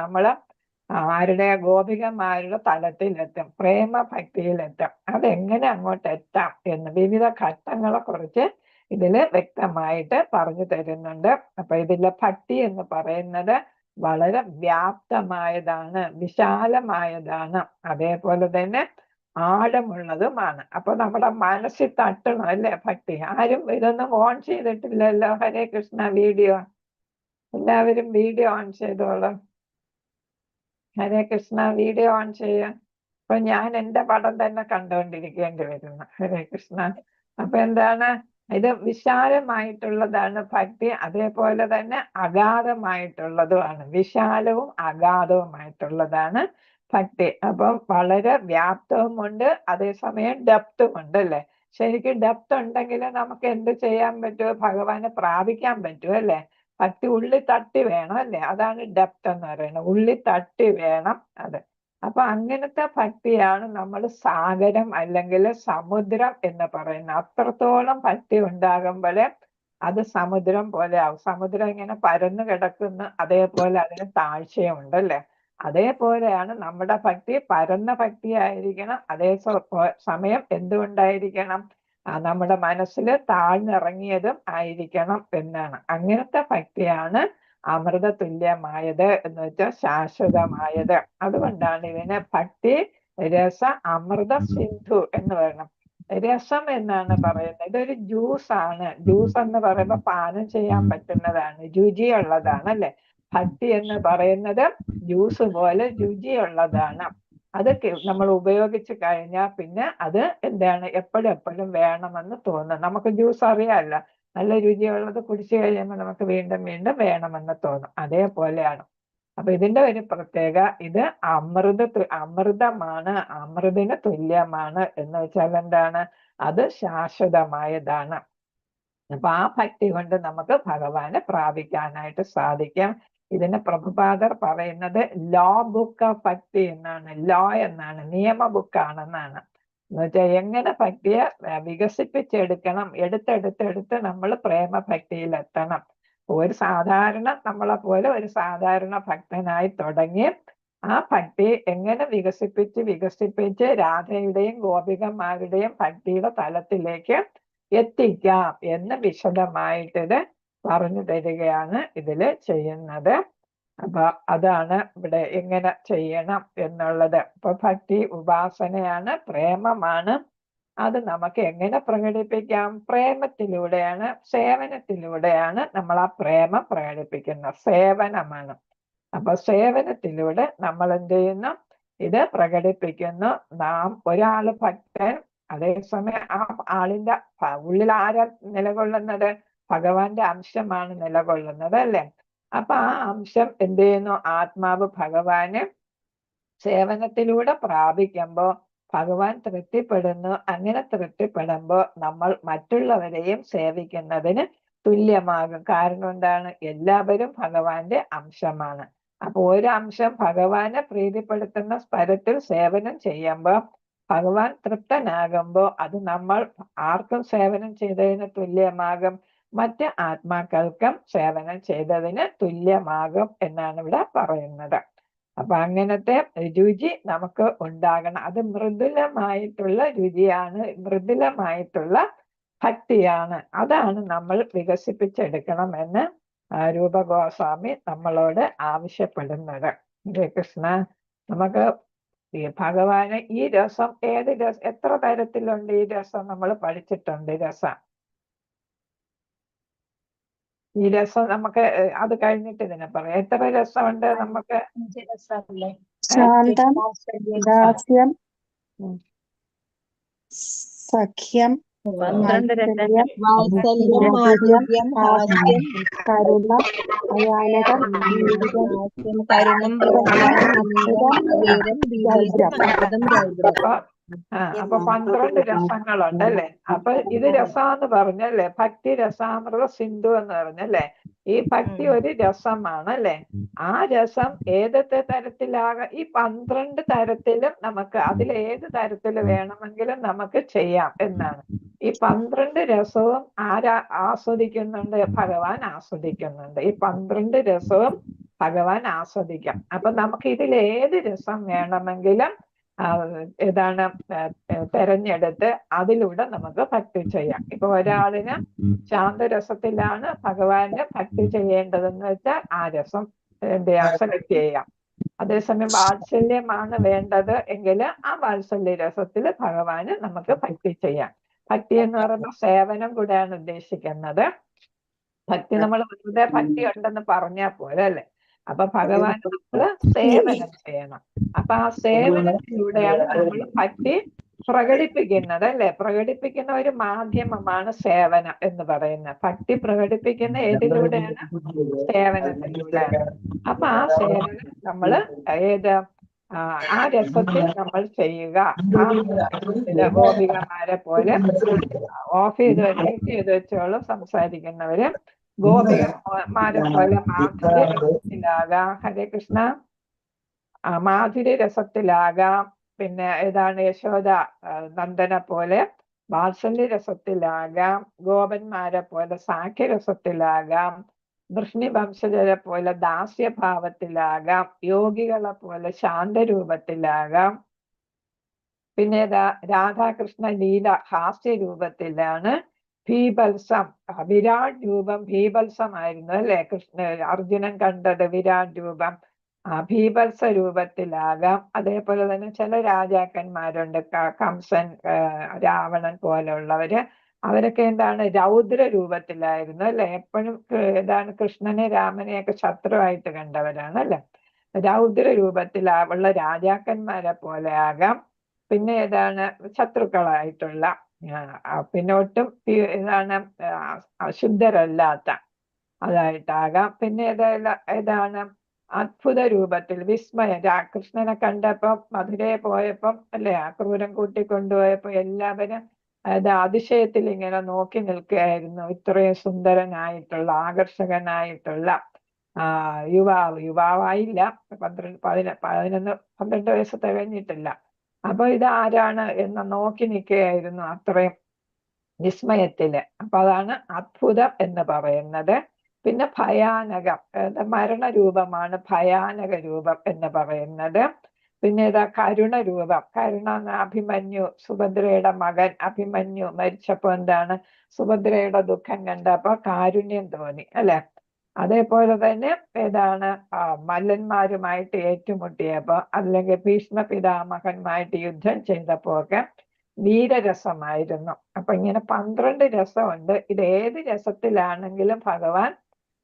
നമ്മൾ ആരുടെ ഗോപികമാരുടെ തലത്തിലെത്തും, പ്രേമ ഭക്തിയിലെത്തും. അതെങ്ങനെ അങ്ങോട്ട് എത്താം എന്ന് വിവിധ ഘട്ടങ്ങളെ കുറിച്ച് ഇതില് വ്യക്തമായിട്ട് പറഞ്ഞു തരുന്നുണ്ട്. അപ്പൊ ഇതിലെ ഭക്തി എന്ന് പറയുന്നത് വളരെ വ്യാപ്തമായതാണ്, വിശാലമായതാണ്, അതേപോലെ തന്നെ ആഴമുള്ളതുമാണ്. അപ്പൊ നമ്മുടെ മനസ്സിൽ തട്ടണം അല്ലേ ഭക്തി. ആരും ഇതൊന്നും ഓൺ ചെയ്തിട്ടില്ലല്ലോ. ഹരേ കൃഷ്ണ. വീഡിയോ എല്ലാവരും വീഡിയോ ഓൺ ചെയ്തോളൂ. ഹരേ കൃഷ്ണ. വീഡിയോ ഓൺ ചെയ്യാം. അപ്പൊ ഞാൻ എൻ്റെ പടം തന്നെ കണ്ടുകൊണ്ടിരിക്കേണ്ടി വരുന്നു. ഹരേ കൃഷ്ണ. അപ്പൊ എന്താണ് ഇത്? വിശാലമായിട്ടുള്ളതാണ് ഭക്തി, അതേപോലെ തന്നെ അഗാധമായിട്ടുള്ളതുമാണ്. വിശാലവും അഗാധവുമായിട്ടുള്ളതാണ് ഭക്തി. അപ്പം വളരെ വ്യാപ്തവുമുണ്ട്, അതേസമയം ഡെപ്തും ഉണ്ട് അല്ലേ. ശരിക്കും ഡെപ്ത് ഉണ്ടെങ്കിൽ നമുക്ക് എന്ത് ചെയ്യാൻ പറ്റുമോ? ഭഗവാനെ പ്രാപിക്കാൻ പറ്റും അല്ലേ. ഭക്തി ഉള്ളി തട്ടി വേണം അല്ലേ. അതാണ് ഡെപ്ത് എന്ന് പറയുന്നത്. ഉള്ളി തട്ടി വേണം അത്. അപ്പൊ അങ്ങനത്തെ ഭക്തിയാണ് നമ്മൾ സാഗരം അല്ലെങ്കിൽ സമുദ്രം എന്ന് പറയുന്നത്. അത്രത്തോളം ഭക്തി ഉണ്ടാകുമ്പോൾ അത് സമുദ്രം പോലെ ആവും. സമുദ്രം ഇങ്ങനെ പരന്നു കിടക്കുന്ന അതേപോലെ അതിന് താഴ്ചയുണ്ടല്ലേ. അതേപോലെയാണ് നമ്മുടെ ഭക്തി. പരന്ന ഭക്തി ആയിരിക്കണം, അതേ സമയം എന്തുകൊണ്ടായിരിക്കണം? നമ്മുടെ മനസ്സിൽ താഴ്ന്നിറങ്ങിയതും ആയിരിക്കണം എന്നാണ്. അങ്ങനത്തെ ഭക്തിയാണ് അമൃത തുല്യമായത് എന്ന് വെച്ചാൽ ശാശ്വതമായത്. അതുകൊണ്ടാണ് ഇതിനെ ഭക്തി രസ അമൃത സിന്ധു എന്ന് പറയണം. രസം എന്നാണ് പറയുന്നത്. ഇതൊരു ജ്യൂസ് ആണ്. ജ്യൂസ് എന്ന് പറയുമ്പോൾ പാനം ചെയ്യാൻ പറ്റുന്നതാണ്, രുചിയുള്ളതാണ് അല്ലെ. ഭക്തി എന്ന് പറയുന്നത് ജ്യൂസ് പോലെ രുചിയുള്ളതാണ്. അത് നമ്മൾ ഉപയോഗിച്ച് കഴിഞ്ഞാൽ പിന്നെ അത് എന്താണ് എപ്പോഴും വേണമെന്ന് തോന്നും. നമുക്ക് ജ്യൂസ് അറിയാമല്ലോ, നല്ല രുചിയുള്ളത് കുടിച്ചു കഴിയുമ്പോൾ നമുക്ക് വീണ്ടും വേണമെന്ന് തോന്നും. അതേപോലെയാണ്. അപ്പൊ ഇതിന്റെ ഒരു പ്രത്യേക, ഇത് അമൃതമാണ്, അമൃതിന് തുല്യമാണ് എന്ന് വെച്ചാൽ എന്താണ്? അത് ശാശ്വതമായതാണ്. അപ്പൊ ആ ഭക്തി കൊണ്ട് നമുക്ക് ഭഗവാനെ പ്രാപിക്കാനായിട്ട് സാധിക്കും. ഇതിന് പ്രഭുപാദർ പറയുന്നത് ലോ ബുക്ക് ഓഫ് ഭക്തി എന്നാണ്. ലോ എന്നാണ്, നിയമ ബുക്കാണെന്നാണ്. എന്ന് വെച്ചാൽ എങ്ങനെ ഭക്തിയെ വികസിപ്പിച്ചെടുക്കണം, എടുത്തെടുത്ത് നമ്മൾ പ്രേമഭക്തിയിലെത്തണം. നമ്മളെ പോലെ ഒരു സാധാരണ ഭക്തനായി തുടങ്ങി ആ ഭക്തി എങ്ങനെ വികസിപ്പിച്ച് രാധയുടെയും ഗോപികന്മാരുടെയും ഭക്തിയുടെ തലത്തിലേക്ക് എത്തിക്കാം എന്ന് വിശദമായിട്ടിത് പറഞ്ഞു തരികയാണ് ഇതില് ചെയ്യുന്നത്. അപ്പൊ അതാണ് ഇവിടെ എങ്ങനെ ചെയ്യണം എന്നുള്ളത്. ഇപ്പൊ ഭക്തി ഉപാസനയാണ്, പ്രേമമാണ്. അത് നമുക്ക് എങ്ങനെ പ്രകടിപ്പിക്കാം? പ്രേമത്തിലൂടെയാണ്, സേവനത്തിലൂടെയാണ് നമ്മൾ ആ പ്രേമം പ്രകടിപ്പിക്കുന്നത്. സേവനമാണ്. അപ്പൊ സേവനത്തിലൂടെ നമ്മൾ എന്ത് ചെയ്യുന്നു? ഇത് പ്രകടിപ്പിക്കുന്നു. നാം ഒരാള് ഭക്തൻ, അതേസമയം ആ ആളിന്റെ ഉള്ളിൽ ആരാ നിലകൊള്ളുന്നത്? ഭഗവാന്റെ അംശമാണ് നിലകൊള്ളുന്നത്, അല്ലെ? അപ്പൊ ആ അംശം എന്ത് ചെയ്യുന്നു? ആത്മാവ് ഭഗവാന് സേവനത്തിലൂടെ പ്രാപിക്കുമ്പോൾ ഭഗവാൻ തൃപ്തിപ്പെടുന്നു. അങ്ങനെ തൃപ്തിപ്പെടുമ്പോൾ നമ്മൾ മറ്റുള്ളവരെയും സേവിക്കുന്നതിന് തുല്യമാകും. കാരണം എന്താണ്? എല്ലാവരും ഭഗവാന്റെ അംശമാണ്. അപ്പൊ ഒരു അംശം ഭഗവാനെ പ്രീതിപ്പെടുത്തുന്ന സ്ഥലത്തിൽ സേവനം ചെയ്യുമ്പോൾ ഭഗവാൻ തൃപ്തനാകുമ്പോൾ അത് നമ്മൾ ആർക്കും സേവനം ചെയ്തതിന് തുല്യമാകും, മറ്റ് ആത്മാക്കൾക്കും സേവനം ചെയ്തതിന് തുല്യമാകും എന്നാണ് ഇവിടെ പറയുന്നത്. അപ്പൊ അങ്ങനത്തെ രുചി നമുക്ക് ഉണ്ടാകണം. അത് മൃദുലമായിട്ടുള്ള രുചിയാണ്, മൃദുലമായിട്ടുള്ള ഭക്തിയാണ്. അതാണ് നമ്മൾ വികസിപ്പിച്ചെടുക്കണമെന്ന് രൂപഗോസ്വാമി നമ്മളോട് ആവശ്യപ്പെടുന്നത്. ഹരേ കൃഷ്ണ. നമുക്ക് ഈ ഭഗവാന് ഈ രസം ഏത് രസം, എത്ര തരത്തിലുണ്ട് ഈ രസം? നമ്മൾ പഠിച്ചിട്ടുണ്ട് രസം. ഈ രസം നമുക്ക് അത് കഴിഞ്ഞിട്ട് ഇതിനെ പറയാം. എത്ര രസമുണ്ട് നമുക്ക്? ശാന്തം, ദാസ്യം, സഖ്യം, 12 രസങ്ങൾ. വാത്സല്യം, മാധുര്യം, ഹാസ്യം, കരുണ, ഭയാനകം, വീര്യം, കരുണം, അപ്പൊ 12 രസങ്ങളുണ്ടല്ലേ? അപ്പൊ ഇത് രസാന്ന് പറഞ്ഞല്ലേ? ഭക്തി രസാമൃത സിന്ധു എന്ന് പറഞ്ഞല്ലേ? ഈ ഭക്തി ഒരു രസമാണല്ലേ? ആ രസം ഏതൊക്കെ തരത്തിലാകാം? ഈ 12 തരത്തിലും നമുക്ക്, അതിൽ ഏത് തരത്തിൽ വേണമെങ്കിലും നമുക്ക് ചെയ്യാം എന്നാണ്. ഈ 12 രസവും ആസ്വദിക്കുന്നുണ്ട്? ഭഗവാൻ ആസ്വദിക്കുന്നുണ്ട്. ഈ 12 രസവും ഭഗവാൻ ആസ്വദിക്കാം. അപ്പൊ നമുക്ക് ഇതിൽ ഏത് രസം വേണമെങ്കിലും ഏതാണ് തെരഞ്ഞെടുത്ത് അതിലൂടെ നമുക്ക് ഭക്തി ചെയ്യാം. ഇപ്പൊ ഒരാളിന് ശാന്തരസത്തിലാണ് ഭഗവാന് ഭക്തി ചെയ്യേണ്ടതെന്ന് വെച്ചാൽ ആ രസം എന്ത് ചെയ്യാം? സെലക്ട് ചെയ്യാം. അതേസമയം വാത്സല്യമാണ് വേണ്ടത് എങ്കിൽ ആ വാത്സല്യ രസത്തിൽ ഭഗവാന് നമുക്ക് ഭക്തി ചെയ്യാം. ഭക്തി എന്ന് പറയുമ്പോൾ സേവനം കൂടെയാണ് ഉദ്ദേശിക്കുന്നത്. ഭക്തി നമ്മൾ വെറുതെ ഭക്തി ഉണ്ടെന്ന് പറഞ്ഞാൽ പോലെ, അല്ലെ? അപ്പൊ ഭഗവാൻ നമ്മള് സേവനം ചെയ്യണം. അപ്പൊ ആ സേവനത്തിലൂടെയാണ് നമ്മൾ ഭക്തി പ്രകടിപ്പിക്കുന്നത്, അല്ലെ? പ്രകടിപ്പിക്കുന്ന ഒരു മാധ്യമമാണ് സേവനം എന്ന് പറയുന്നത്. ഭക്തി പ്രകടിപ്പിക്കുന്ന ഏതിലൂടെയാണ്? സേവനത്തിലൂടെയാണ്. അപ്പൊ ആ സേവനം നമ്മള് ഏത് ആ രസത്തിൽ നമ്മൾ ചെയ്യുക. ആ ഗോപികമാരെ പോലെ ഓഫ് ചെയ്ത് വെച്ചോളും സംസാരിക്കുന്നവര്. ഗോപികമാരെ പോലെ മാധുര്യ രസത്തിലാകാം. ഹരേ കൃഷ്ണ. മാധുര്യ രസത്തിലാകാം. പിന്നെ ഏതാണ്? യശോദ നന്ദനെ പോലെ വാത്സല്യ രസത്തിലാകാം. ഗോപന്മാരെ പോലെ സാഖ്യരസത്തിലാകാം. വൃഷ്ണി വംശജരെ പോലെ ദാസ്യഭാവത്തിലാകാം. യോഗികളെ പോലെ ശാന്തരൂപത്തിലാകാം. പിന്നെ രാധാകൃഷ്ണ ലീല ഹാസ്യ രൂപത്തിലാണ്. ഭീബത്സം, വിരാട് രൂപം ഭീബത്സമായിരുന്നു, അല്ലെ? അർജുനൻ കണ്ടത് വിരാട് രൂപം. ഭീബത്സ രൂപത്തിലാകാം. അതേപോലെ തന്നെ ചില രാജാക്കന്മാരുണ്ട്, കംസൻ, രാവണൻ പോലെയുള്ളവര്. അവരൊക്കെ എന്താണ്? രൗദ്ര രൂപത്തിലായിരുന്നു, അല്ലെ? എപ്പോഴും ഏതാണ്? കൃഷ്ണനെ രാമനെയൊക്കെ ശത്രുവായിട്ട് കണ്ടവരാണ്, അല്ലെ? രൗദ്ര രൂപത്തിലുള്ള രാജാക്കന്മാരെ പോലെ ആകാം. പിന്നെ ഏതാണ്? ശത്രുക്കളായിട്ടുള്ള, പിന്നെ ഒട്ടും ഏതാണ്? അശുദ്ധരല്ലാത്ത അതായിട്ടാകാം. പിന്നെ ഏതാണ്? അത്ഭുത രൂപത്തിൽ വിസ്മയം. കൃഷ്ണനെ കണ്ടപ്പം മധുരയെ പോയപ്പം, അല്ലെ? ക്രൂരം കൂട്ടിക്കൊണ്ടുപോയപ്പോ എല്ലാവരും അതിശയത്തിൽ ഇങ്ങനെ നോക്കി നിൽക്കുകയായിരുന്നു. ഇത്രയും സുന്ദരനായിട്ടുള്ള, ആകർഷകനായിട്ടുള്ള യുവാവായില്ല, 12 വയസ്സ് തികഞ്ഞിട്ടില്ല. അപ്പൊ ഇത് ആരാണ് എന്ന് നോക്കി നിൽക്കുകയായിരുന്നു, അത്രയും വിസ്മയത്തില്. അപ്പൊ അതാണ് അത്ഭുതം എന്ന് പറയുന്നത്. പിന്നെ ഭയാനകം, മരണരൂപമാണ് ഭയാനക രൂപം എന്ന് പറയുന്നത്. പിന്നെ ഇതാ കരുണ രൂപം, കരുണ അഭിമന്യു, സുഭദ്രയുടെ മകൻ അഭിമന്യു മരിച്ചപ്പോ എന്താണ്, സുഭദ്രയുടെ ദുഃഖം കണ്ടപ്പോ കാരുണ്യം തോന്നി അല്ലെ. അതേപോലെ തന്നെ ഏതാണ് മല്ലന്മാരുമായിട്ട് ഏറ്റുമുട്ടിയപ്പോ, അല്ലെങ്കിൽ ഭീഷ്മ പിതാമഹന്മായിട്ട് യുദ്ധം ചെയ്തപ്പോ ഒക്കെ വീരരസമായിരുന്നു. അപ്പൊ ഇങ്ങനെ 12 രസമുണ്ട്. ഇത് ഏത് രസത്തിലാണെങ്കിലും ഭഗവാൻ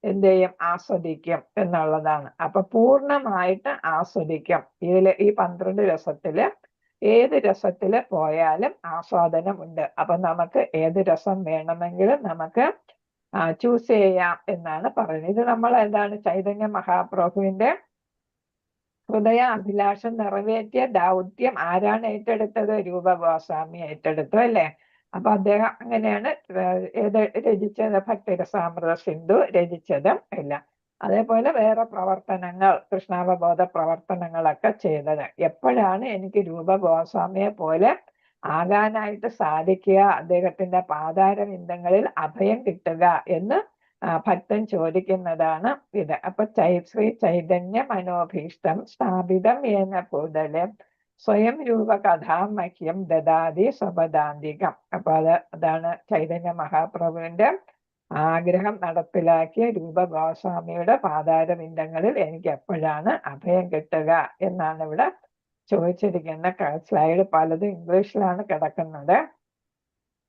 എന്ത് ചെയ്യും, ആസ്വദിക്കും എന്നുള്ളതാണ്. അപ്പൊ പൂർണ്ണമായിട്ട് ആസ്വദിക്കും. ഈ 12 രസത്തില് ഏത് രസത്തില് പോയാലും ആസ്വാദനം ഉണ്ട്. അപ്പൊ നമുക്ക് ഏത് രസം വേണമെങ്കിലും നമുക്ക് ചൂസ് ചെയ്യാം എന്നാണ് പറയുന്നത്. ഇത് നമ്മൾ എന്താണ്, ചൈതന്യ മഹാപ്രഭുവിന്റെ ഹൃദയ അഭിലാഷം നിറവേറ്റിയ ദൗത്യം ആരാണ് ഏറ്റെടുത്തത്? രൂപ ഗോസ്വാമി ഏറ്റെടുത്തു അല്ലേ. അപ്പൊ അദ്ദേഹം അങ്ങനെയാണ് ഏത് രചിച്ചത്, ഭക്തിരസാമൃത സിന്ധു രചിച്ചതും ഇല്ല. അതേപോലെ വേറെ പ്രവർത്തനങ്ങൾ, കൃഷ്ണാവബോധ പ്രവർത്തനങ്ങളൊക്കെ ചെയ്തത്. എപ്പോഴാണ് എനിക്ക് രൂപ ഗോസ്വാമിയെ പോലെ ആകാനായിട്ട് സാധിക്കുക, അദ്ദേഹത്തിന്റെ പാതാരവിന്ദങ്ങളിൽ അഭയം കിട്ടുക എന്ന് ഭക്തൻ ചോദിക്കുന്നതാണ് ഇത്. അപ്പൊ ശ്രീ ചൈതന്യ മനോഭീഷ്ടം സ്ഥാപിതം ഏന ഭൂതലെ സ്വയം രൂപ കഥാമഹ്യം ദദാതി സ്വപദാന്തികം. അപ്പൊ അതാണ് ചൈതന്യ മഹാപ്രഭുവിന്റെ ആഗ്രഹം നടപ്പിലാക്കിയ രൂപ ഗോസ്വാമിയുടെ പാതാരവിന്ദങ്ങളിൽ എനിക്ക് എപ്പോഴാണ് അഭയം കിട്ടുക എന്നാണ് ഇവിടെ ചോദിച്ചിരിക്കുന്ന. സ്ലൈഡ് പലതും ഇംഗ്ലീഷിലാണ് കിടക്കുന്നത്.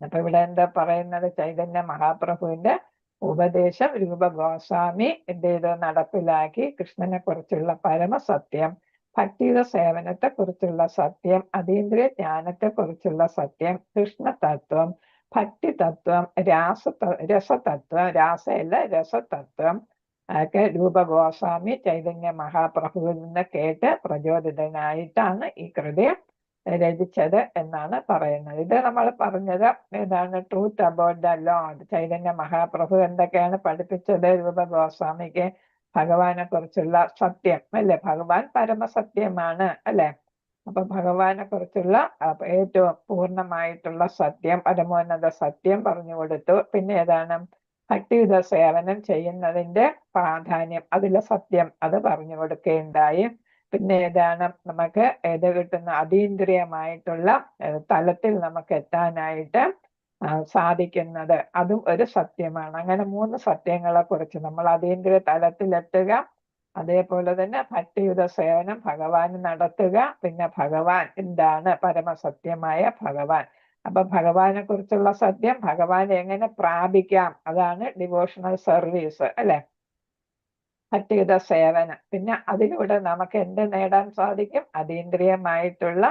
അപ്പൊ ഇവിടെ എന്താ പറയുന്നത്, ചൈതന്യ മഹാപ്രഭുവിന്റെ ഉപദേശം രൂപ ഗോസ്വാമി എന്ത് ചെയ്ത് നടപ്പിലാക്കി. കൃഷ്ണനെ കുറിച്ചുള്ള പരമസത്യം, ഭക്തിയുടെ സേവനത്തെ കുറിച്ചുള്ള സത്യം, അതീന്ദ്രിയ ജ്ഞാനത്തെ കുറിച്ചുള്ള സത്യം, കൃഷ്ണ തത്വം, ഭക്തി തത്വം, രസതത്വം, രാസയല്ല രസതത്വം ഒക്കെ രൂപ ഗോസ്വാമി ചൈതന്യ മഹാപ്രഭുവിൽ നിന്ന് കേട്ട് പ്രചോദിതനായിട്ടാണ് ഈ കൃതി രചിച്ചത് എന്നാണ് പറയുന്നത്. ഇത് നമ്മൾ പറഞ്ഞത് ഏതാണ്, truth about the Lord. Chaitanya Mahaprabhu എന്തൊക്കെയാണ് പഠിപ്പിച്ചത് രൂപ ഗോസ്വാമിക്ക്? ഭഗവാനെ കുറിച്ചുള്ള സത്യം അല്ലെ, ഭഗവാൻ പരമസത്യമാണ് അല്ലെ. അപ്പൊ ഭഗവാനെ കുറിച്ചുള്ള ഏറ്റവും പൂർണ്ണമായിട്ടുള്ള സത്യം, പരമോന്നത സത്യം പറഞ്ഞു കൊടുത്തു. പിന്നെ ഏതാണ്, ഭക്തിയുത സേവനം ചെയ്യുന്നതിന്റെ പ്രാധാന്യം, അതിലെ സത്യം അത് പറഞ്ഞു കൊടുക്കുകയുണ്ടായി. പിന്നെ ഏതാണ്, നമുക്ക് ഏത് കിട്ടുന്ന അതീന്ദ്രിയമായിട്ടുള്ള തലത്തിൽ നമുക്ക് എത്താനായിട്ട് സാധിക്കുന്നത്, അതും ഒരു സത്യമാണ്. അങ്ങനെ 3 സത്യങ്ങളെ കുറിച്ച് നമ്മൾ അതീന്ദ്രിയ തലത്തിലെത്തുക, അതേപോലെ തന്നെ ഭക്തിയുത സേവനം ഭഗവാന് നടത്തുക, പിന്നെ ഭഗവാൻ എന്താണ്, പരമസത്യമായ ഭഗവാൻ. അപ്പൊ ഭഗവാനെ കുറിച്ചുള്ള സത്യം, ഭഗവാനെ എങ്ങനെ പ്രാപിക്കാം, അതാണ് ഡിവോഷണൽ സർവീസ് അല്ലെ, ഭക്തിയുത സേവനം. പിന്നെ അതിലൂടെ നമുക്ക് എന്ത് നേടാൻ സാധിക്കും, അതീന്ദ്രിയമായിട്ടുള്ള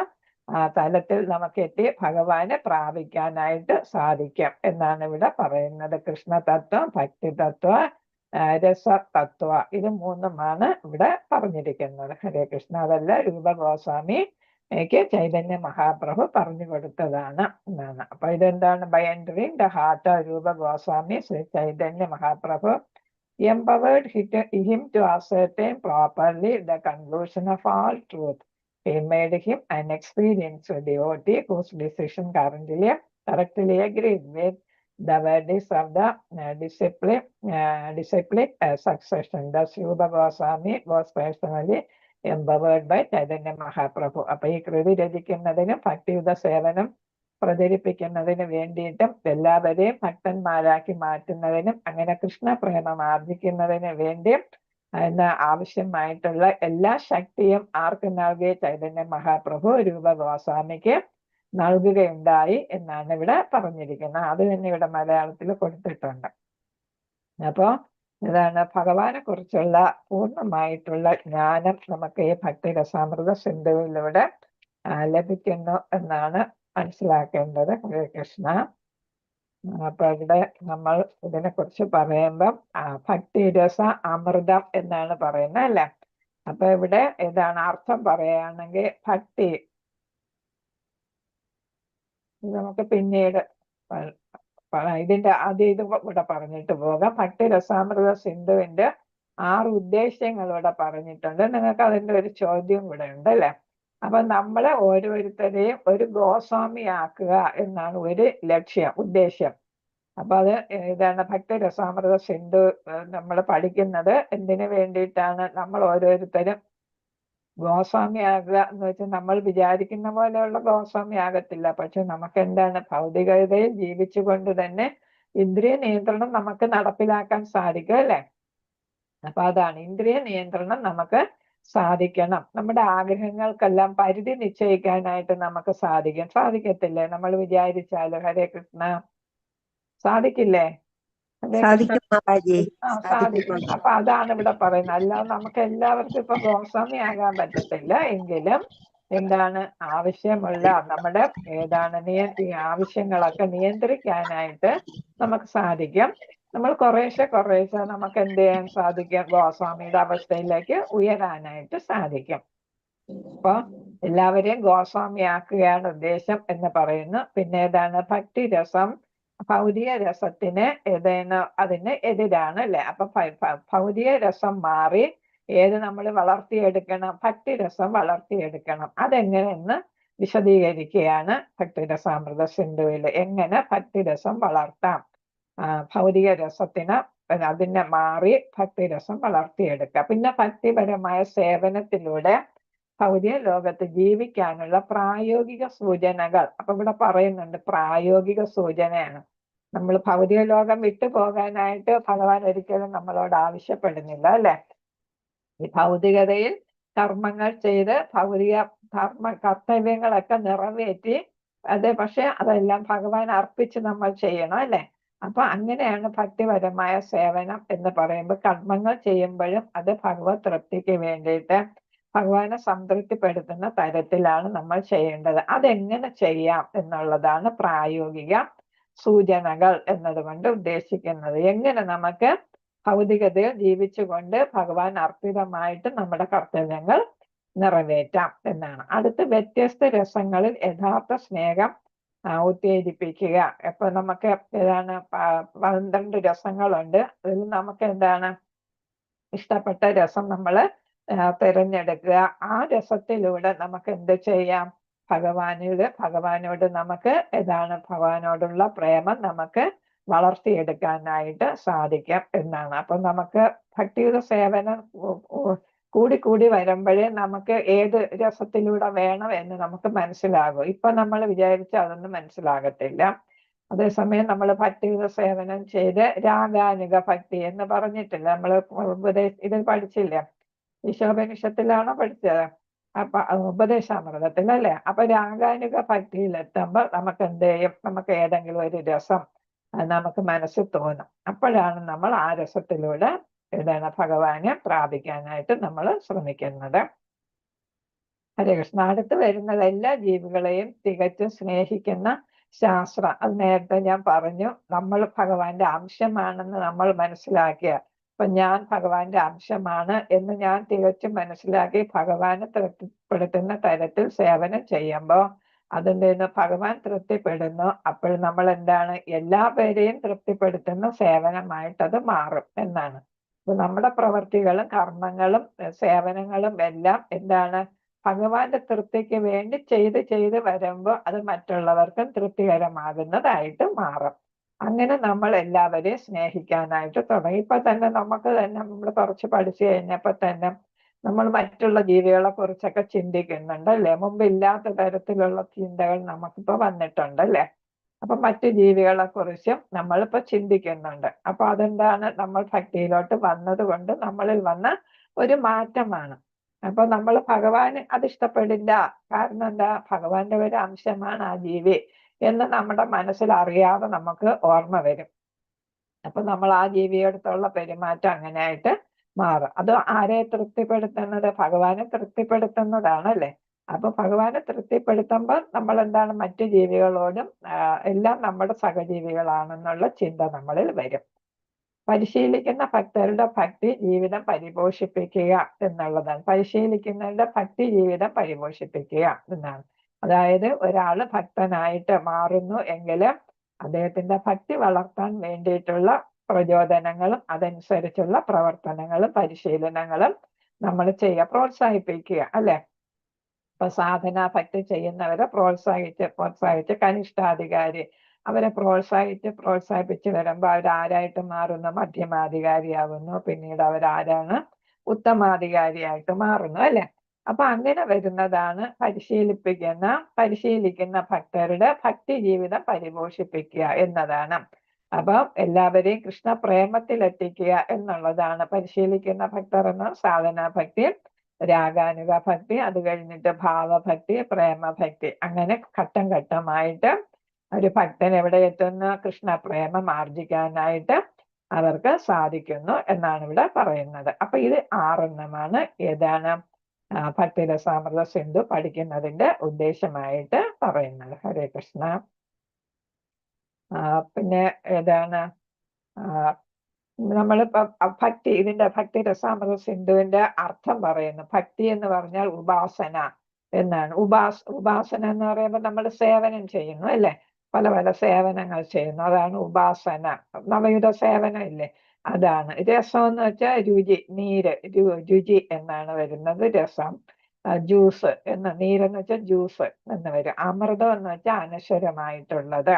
തലത്തിൽ നമുക്ക് എത്തി ഭഗവാനെ പ്രാപിക്കാനായിട്ട് സാധിക്കും എന്നാണ് ഇവിടെ പറയുന്നത്. കൃഷ്ണതത്വം, ഭക്തി തത്വ, രസതത്വ, ഇത് 3ഉമാണ് ഇവിടെ പറഞ്ഞിരിക്കുന്നത്. ഹരേ കൃഷ്ണ. അതല്ല രൂപ ഗോസ്വാമിക്ക് ചൈതന്യ മഹാപ്രഭു പറഞ്ഞു കൊടുത്തതാണ് എന്നാണ്. അപ്പൊ ഇതെന്താണ്, by entering the heart of Rupa Goswami, Shri Chaitanya Mahaprabhu empowered him to ascertain properly the conclusion of all truth. He made him an experienced devotee whose decision correctly agreed with the verdicts of the disciplic succession. Thus, Rupa Goswami was personally empowered by Chaitanya Mahaprabhu. അപ്പൊ ഈ കൃതി രചിക്കുന്നതിനും ഭക്തിയുത സേവനം പ്രചരിപ്പിക്കുന്നതിന് വേണ്ടിയിട്ടും എല്ലാവരെയും ഭക്തന്മാരാക്കി മാറ്റുന്നതിനും അങ്ങനെ കൃഷ്ണപ്രേമം ആർജിക്കുന്നതിന് വേണ്ടി ആവശ്യമായിട്ടുള്ള എല്ലാ ശക്തിയും ആർക്ക് നൽകി, ചൈതന്യ മഹാപ്രഭു രൂപ ഗോസ്വാമിക്ക് നൽകുകയുണ്ടായി എന്നാണ് ഇവിടെ പറഞ്ഞിരിക്കുന്നത്. അത് തന്നെ ഇവിടെ മലയാളത്തിൽ കൊടുത്തിട്ടുണ്ട്. അപ്പോ ഇതാണ് ഭഗവാനെ കുറിച്ചുള്ള പൂർണ്ണമായിട്ടുള്ള ജ്ഞാനം നമുക്ക് ഈ ഭക്തിരസാമൃത സിന്ധുവിലൂടെ ലഭിക്കുന്നു എന്നാണ് മനസ്സിലാക്കേണ്ടത്. ഹരേ കൃഷ്ണ. അപ്പൊ ഇവിടെ നമ്മൾ ഇതിനെ കുറിച്ച് പറയുമ്പം ഭക്തിരസ അമൃതം എന്നാണ് പറയുന്നത് അല്ലെ. അപ്പൊ ഇവിടെ ഏതാണ് അർത്ഥം പറയുകയാണെങ്കിൽ, ഭക്തി നമുക്ക് പിന്നീട് ഇതിന്റെ ഇതും കൂടെ പറഞ്ഞിട്ട് പോകാം. ഭക്തിരസാമൃത സിന്ധുവിന്റെ 6 ഉദ്ദേശ്യങ്ങൾ ഇവിടെ പറഞ്ഞിട്ടുണ്ട്. നിങ്ങൾക്ക് അതിന്റെ ഒരു ചോദ്യം കൂടെ ഉണ്ട് അല്ലെ. അപ്പൊ നമ്മളെ ഓരോരുത്തരെയും ഒരു ഗോസ്വാമി ആക്കുക എന്നാണ് ഒരു ലക്ഷ്യം, ഉദ്ദേശ്യം. അപ്പൊ അത് ഇതാണ് ഭക്തി രസാമൃത സിന്ധു നമ്മൾ പഠിക്കുന്നത് എന്തിനു വേണ്ടിയിട്ടാണ്? നമ്മൾ ഓരോരുത്തരും ഗോസ്വാമിയാകുക എന്ന് വെച്ചാൽ നമ്മൾ വിചാരിക്കുന്ന പോലെയുള്ള ഗോസ്വാമി ആകത്തില്ല. പക്ഷെ നമുക്ക് എന്താണ് ഭൗതികതയിൽ ജീവിച്ചുകൊണ്ട് തന്നെ ഇന്ദ്രിയ നിയന്ത്രണം നമുക്ക് നടപ്പിലാക്കാൻ സാധിക്കും അല്ലെ? അപ്പൊ അതാണ് ഇന്ദ്രിയ നിയന്ത്രണം നമുക്ക് സാധിക്കണം. നമ്മുടെ ആഗ്രഹങ്ങൾക്കെല്ലാം പരിധി നിശ്ചയിക്കാനായിട്ട് നമുക്ക് സാധിക്കത്തില്ലേ? നമ്മൾ വിചാരിച്ചാല്. ഹരേ കൃഷ്ണ, സാധിക്കില്ലേ? ഹരേ കൃഷ്ണ. സാധിക്കും. അപ്പൊ അതാണ് ഇവിടെ പറയുന്നത്. അല്ലാതെ നമുക്ക് എല്ലാവർക്കും ഇപ്പൊ ഗോസ്വാമി ആകാൻ പറ്റത്തില്ല. എങ്കിലും എന്താണ് ആവശ്യമുള്ള നമ്മുടെ ഈ ആവശ്യങ്ങളൊക്കെ നിയന്ത്രിക്കാനായിട്ട് നമുക്ക് സാധിക്കും. നമ്മൾ കുറേശ്ശെ നമുക്ക് എന്ത് ചെയ്യാൻ സാധിക്കും? ഗോസ്വാമിയുടെ അവസ്ഥയിലേക്ക് ഉയരാനായിട്ട് സാധിക്കും. അപ്പൊ എല്ലാവരെയും ഗോസ്വാമി ആക്കുകയാണ് ഉദ്ദേശം എന്ന് പറയുന്നു. പിന്നെ ഏതാണ്? ഭക്തിരസം ഭൗതിക രസത്തിന് അതിന് എതിരാണ് അല്ലെ? അപ്പൊ ഭൗതിക രസം മാറി ഏത് നമ്മൾ വളർത്തിയെടുക്കണം? ഭക്തിരസം വളർത്തിയെടുക്കണം. അതെങ്ങനെയെന്ന് വിശദീകരിക്കുകയാണ് ഭക്തിരസാമൃത സിന്ധുവിൽ. എങ്ങനെ ഭക്തിരസം വളർത്താം? ഭൗതിക രസത്തിന് അതിനെ മാറി ഭക്തിരസം വളർത്തിയെടുക്കുക. പിന്നെ ഭക്തിപരമായ സേവനത്തിലൂടെ ഭൗതിക ലോകത്ത് ജീവിക്കാനുള്ള പ്രായോഗിക സൂചനകൾ. അപ്പൊ ഇവിടെ പറയുന്നുണ്ട് പ്രായോഗിക സൂചനയാണ്. നമ്മൾ ഭൗതിക ലോകം വിട്ടു പോകാനായിട്ട് ഭഗവാൻ ഒരിക്കലും നമ്മളോട് ആവശ്യപ്പെടുന്നില്ല അല്ലെ? ഈ ഭൗതികതയിൽ കർമ്മങ്ങൾ ചെയ്ത് ഭൗതിക കർത്തവ്യങ്ങളൊക്കെ നിറവേറ്റി പക്ഷെ അതെല്ലാം ഭഗവാൻ അർപ്പിച്ച് നമ്മൾ ചെയ്യണം അല്ലെ? അപ്പൊ അങ്ങനെയാണ് ഭക്തിപരമായ സേവനം എന്ന് പറയുമ്പോൾ കർമ്മങ്ങൾ ചെയ്യുമ്പോഴും അത് ഭഗവത് തൃപ്തിക്ക് വേണ്ടിയിട്ട് ഭഗവാനെ സംതൃപ്തിപ്പെടുത്തുന്ന തരത്തിലാണ് നമ്മൾ ചെയ്യേണ്ടത്. അതെങ്ങനെ ചെയ്യാം എന്നുള്ളതാണ് പ്രായോഗിക സൂചനകൾ എന്നതുകൊണ്ട് ഉദ്ദേശിക്കുന്നത്. എങ്ങനെ നമുക്ക് ഭൗതികതയിൽ ജീവിച്ചുകൊണ്ട് ഭഗവാൻ അർപ്പിതമായിട്ട് നമ്മുടെ കർത്തവ്യങ്ങൾ നിറവേറ്റാം എന്നാണ്. അടുത്ത് വ്യത്യസ്ത രസങ്ങളിൽ യഥാർത്ഥ സ്നേഹം ഉത്തേജിപ്പിക്കുക. ഇപ്പൊ നമുക്ക് 12 രസങ്ങളുണ്ട്. അതിൽ നമുക്ക് ഇഷ്ടപ്പെട്ട രസം നമ്മൾ തിരഞ്ഞെടുക്കുക. ആ രസത്തിലൂടെ നമുക്ക് എന്ത് ചെയ്യാം? ഭഗവാനോട് നമുക്ക് ഭഗവാനോടുള്ള പ്രേമം നമുക്ക് വളർത്തിയെടുക്കാനായിട്ട് സാധിക്കും എന്നാണ്. അപ്പൊ നമുക്ക് ഭക്തിയുടെ സേവനം കൂടി വരുമ്പോഴേ നമുക്ക് ഏത് രസത്തിലൂടെ വേണം എന്ന് നമുക്ക് മനസ്സിലാകും. ഇപ്പൊ നമ്മൾ വിചാരിച്ച അതൊന്നും മനസ്സിലാകത്തില്ല. അതേസമയം നമ്മൾ ഭക്തിയുടെ സേവനം ചെയ്ത് രാഗാനുഗ ഭക്തി എന്ന് പറഞ്ഞിട്ടില്ല. നമ്മൾ ഇതിൽ പഠിച്ചില്ല, ഈശോപനിഷത്തിലാണോ പഠിച്ചത്? അപ്പൊ ഉപദേശാമൃതത്തിൽ അല്ലെ? അപ്പൊ രാഗാനുഗ ഭക്തിയിലെത്തുമ്പോൾ നമുക്ക് എന്ത് ചെയ്യും? നമുക്ക് ഏതെങ്കിലും ഒരു രസം നമുക്ക് മനസ്സിൽ തോന്നും. അപ്പോഴാണ് നമ്മൾ ആ രസത്തിലൂടെ ഭഗവാനെ പ്രാപിക്കാനായിട്ട് നമ്മൾ ശ്രമിക്കുന്നത്. ഹരേ കൃഷ്ണ. അടുത്ത് വരുന്നത് എല്ലാ ജീവികളെയും തികച്ചും സ്നേഹിക്കുന്ന ശാസ്ത്രം. അത് നേരത്തെ ഞാൻ പറഞ്ഞു. നമ്മൾ ഭഗവാന്റെ അംശമാണെന്ന് നമ്മൾ മനസ്സിലാക്കിയ, അപ്പൊ ഞാൻ ഭഗവാന്റെ അംശമാണ് എന്ന് ഞാൻ തികച്ചും മനസ്സിലാക്കി ഭഗവാനെ തൃപ്തിപ്പെടുത്തുന്ന തരത്തിൽ സേവനം ചെയ്യുമ്പോൾ അതിൻ്റെ ഭഗവാൻ തൃപ്തിപ്പെടുന്നു. അപ്പോൾ നമ്മൾ എല്ലാവരെയും തൃപ്തിപ്പെടുത്തുന്ന സേവനമായിട്ട് അത് മാറും എന്നാണ്. അപ്പൊ നമ്മുടെ പ്രവൃത്തികളും കർമ്മങ്ങളും സേവനങ്ങളും എല്ലാം ഭഗവാന്റെ തൃപ്തിക്ക് വേണ്ടി ചെയ്ത് വരുമ്പോൾ അത് മറ്റുള്ളവർക്കും തൃപ്തികരമാകുന്നതായിട്ട് മാറും. അങ്ങനെ നമ്മൾ എല്ലാവരെയും സ്നേഹിക്കാനായിട്ട് തുടങ്ങി. ഇപ്പൊ തന്നെ നമ്മൾ കുറച്ച് പഠിച്ചു കഴിഞ്ഞപ്പോ തന്നെ നമ്മൾ മറ്റുള്ള ജീവികളെ കുറിച്ചൊക്കെ ചിന്തിക്കുന്നുണ്ട് അല്ലെ? മുമ്പില്ലാത്ത തരത്തിലുള്ള ചിന്തകൾ നമുക്കിപ്പോ വന്നിട്ടുണ്ടല്ലേ? അപ്പൊ മറ്റു ജീവികളെ കുറിച്ചും നമ്മളിപ്പോ ചിന്തിക്കുന്നുണ്ട്. അപ്പൊ നമ്മൾ ഭക്തിയിലോട്ട് വന്നത് കൊണ്ട് നമ്മളിൽ വന്ന ഒരു മാറ്റമാണ്. അപ്പൊ നമ്മൾ ഭഗവാന് അതിഷ്ടപ്പെടില്ല. കാരണം ഭഗവാന്റെ ഒരു അംശമാണ് ആ ജീവി എന്ന് നമ്മുടെ മനസ്സിൽ അറിയാതെ നമുക്ക് ഓർമ്മ വരും. അപ്പൊ നമ്മൾ ആ ജീവിയോടത്തുള്ള പെരുമാറ്റം അങ്ങനെയായിട്ട് മാറും. അത് ആരെ തൃപ്തിപ്പെടുത്തുന്നത്? ഭഗവാനെ തൃപ്തിപ്പെടുത്തുന്നതാണ് അല്ലെ? അപ്പൊ ഭഗവാനെ തൃപ്തിപ്പെടുത്തുമ്പോൾ നമ്മൾ മറ്റു ജീവികളോടും എല്ലാം നമ്മുടെ സഹജീവികളാണെന്നുള്ള ചിന്ത നമ്മളിൽ വരും. പരിശീലിക്കുന്ന ഭക്തരുടെ ഭക്തി ജീവിതം പരിപോഷിപ്പിക്കുക എന്നുള്ളതാണ്. പരിശീലിക്കുന്നവരുടെ ഭക്തി ജീവിതം പരിപോഷിപ്പിക്കുക എന്നാണ്. അതായത് ഒരാള് ഭക്തനായിട്ട് മാറുന്നു എങ്കിൽ അദ്ദേഹത്തിന്റെ ഭക്തി വളർത്താൻ വേണ്ടിയിട്ടുള്ള പ്രചോദനങ്ങളും അതനുസരിച്ചുള്ള പ്രവർത്തനങ്ങളും പരിശീലനങ്ങളും നമ്മൾ പ്രോത്സാഹിപ്പിക്കുക അല്ലെ? ഇപ്പൊ സാധന ഭക്തി ചെയ്യുന്നവരെ പ്രോത്സാഹിച്ച് കനിഷ്ഠാധികാരി അവരെ പ്രോത്സാഹിപ്പിച്ച് വരുമ്പോൾ അവരാരായിട്ട് മാറുന്നു? മധ്യമാധികാരിയാകുന്നു. പിന്നീട് അവരാരാണ്? ഉത്തമാധികാരിയായിട്ട് മാറുന്നു അല്ലെ? അപ്പൊ അങ്ങനെ വരുന്നതാണ് പരിശീലിക്കുന്ന ഭക്തരുടെ ഭക്തി ജീവിതം പരിപോഷിപ്പിക്കുക എന്നതാണ്. അപ്പൊ എല്ലാവരെയും കൃഷ്ണ പ്രേമത്തിൽ എത്തിക്കുക എന്നുള്ളതാണ് പരിശീലിക്കുന്ന ഭക്തർ എന്ന സാധനാ ഭക്തി, രാഗാനുഗ ഭക്തി, അത് കഴിഞ്ഞിട്ട് ഭാവഭക്തി, പ്രേമഭക്തി, അങ്ങനെ ഘട്ടം ഘട്ടമായിട്ട് ഒരു ഭക്തൻ എവിടെ എത്തുന്നു? കൃഷ്ണ പ്രേമം ആർജിക്കാനായിട്ട് അവർക്ക് സാധിക്കുന്നു എന്നാണ് ഇവിടെ പറയുന്നത്. അപ്പൊ ഇത് 6 ഏതാണ്? ഭക്തിരസാമൃത സിന്ധു പഠിക്കുന്നതിന്റെ ഉദ്ദേശമായിട്ട് പറയുന്നത്. ഹരേ കൃഷ്ണ. പിന്നെ ഏതാണ്? നമ്മളിപ്പോ ഇതിന്റെ ഭക്തിരസാമൃത സിന്ധുവിന്റെ അർത്ഥം പറയുന്നു. ഭക്തി എന്ന് പറഞ്ഞാൽ ഉപാസന എന്നാണ്. ഉപാസന എന്ന് പറയുമ്പോൾ നമ്മൾ സേവനം ചെയ്യുന്നു അല്ലെ? പല പല സേവനങ്ങൾ ചെയ്യുന്നു, അതാണ് ഉപാസന. നവയുടെ സേവനം ഇല്ലേ, അതാണ്. രസം എന്ന് വെച്ചാൽ രുചി, നീര്, രുചി എന്നാണ് വരുന്നത് രസം. ജ്യൂസ് നീരെന്ന് വെച്ചാൽ ജ്യൂസ് എന്ന് വരും. അമൃതം എന്ന് വെച്ചാൽ അനശ്വരമായിട്ടുള്ളത്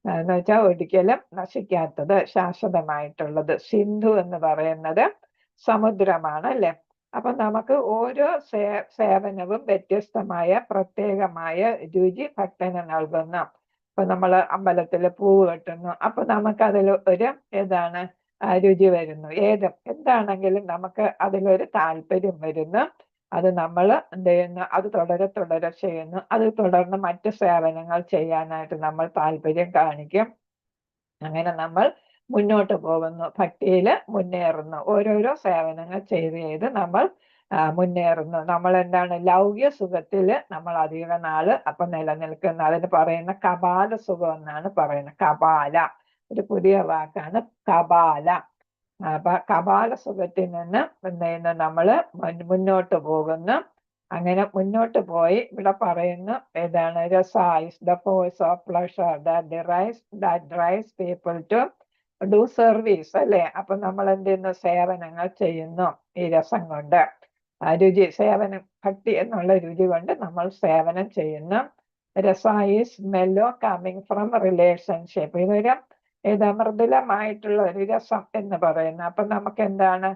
എന്ന് വെച്ചാൽ ഒരിക്കലും നശിക്കാത്തത്, ശാശ്വതമായിട്ടുള്ളത്. സിന്ധു എന്ന് പറയുന്നത് സമുദ്രമാണ് അല്ലെ? അപ്പൊ നമുക്ക് ഓരോ സേവനവും വ്യത്യസ്തമായ പ്രത്യേകമായ രുചി ഭക്തന് നൽകുന്നു. ഇപ്പൊ നമ്മൾ അമ്പലത്തിൽ പൂവ് കെട്ടുന്നു, അപ്പൊ നമുക്ക് അതിൽ ഒരു ഏതാണ് രുചി വരുന്നു. എന്താണെങ്കിലും നമുക്ക് അതിലൊരു താല്പര്യം വരുന്നു. അത് നമ്മൾ എന്ത് ചെയ്യുന്നു? അത് തുടരെ ചെയ്യുന്നു. അത് തുടർന്ന് മറ്റ് സേവനങ്ങൾ ചെയ്യാനായിട്ട് നമ്മൾ താല്പര്യം കാണിക്കും. അങ്ങനെ നമ്മൾ മുന്നോട്ട് പോകുന്നു, ഭക്തിയിൽ മുന്നേറുന്നു. ഓരോരോ സേവനങ്ങൾ ചെയ്ത് നമ്മൾ മുന്നേറുന്നു. നമ്മൾ എന്താണ്? ലൗകിക സുഖത്തില് നമ്മൾ അധിക നാള് അപ്പൊ നിലനിൽക്കുന്ന, അതിന് പറയുന്ന കപാല സുഖം എന്നാണ് പറയുന്നത്. കപാല ഒരു പുതിയ വാക്കാണ്, കപാല. അപ്പൊ കപാല സുഖത്തിൽ നിന്ന് എന്ത് നമ്മള് മുന്നോട്ട് പോകുന്നു. അങ്ങനെ മുന്നോട്ട് പോയി ഇവിടെ പറയുന്നു ഏതാണ്? Rasa is the force of pleasure that drives people to do service അല്ലെ? അപ്പൊ നമ്മൾ എന്ത് ചെയ്യുന്നു? സേവനങ്ങൾ ചെയ്യുന്നു. ഈ രസം കൊണ്ട് രുചി, സേവനം, ഭക്തി എന്നുള്ള രുചി കൊണ്ട് നമ്മൾ സേവനം ചെയ്യുന്നു. രസായിസ് മെല്ലോ കമ്മിങ് ഫ്രം റിലേഷൻഷിപ്പ്. ഇതൊരു മൃദുലമായിട്ടുള്ള ഒരു രസം എന്ന് പറയുന്നത്. അപ്പൊ നമുക്ക് എന്താണ്?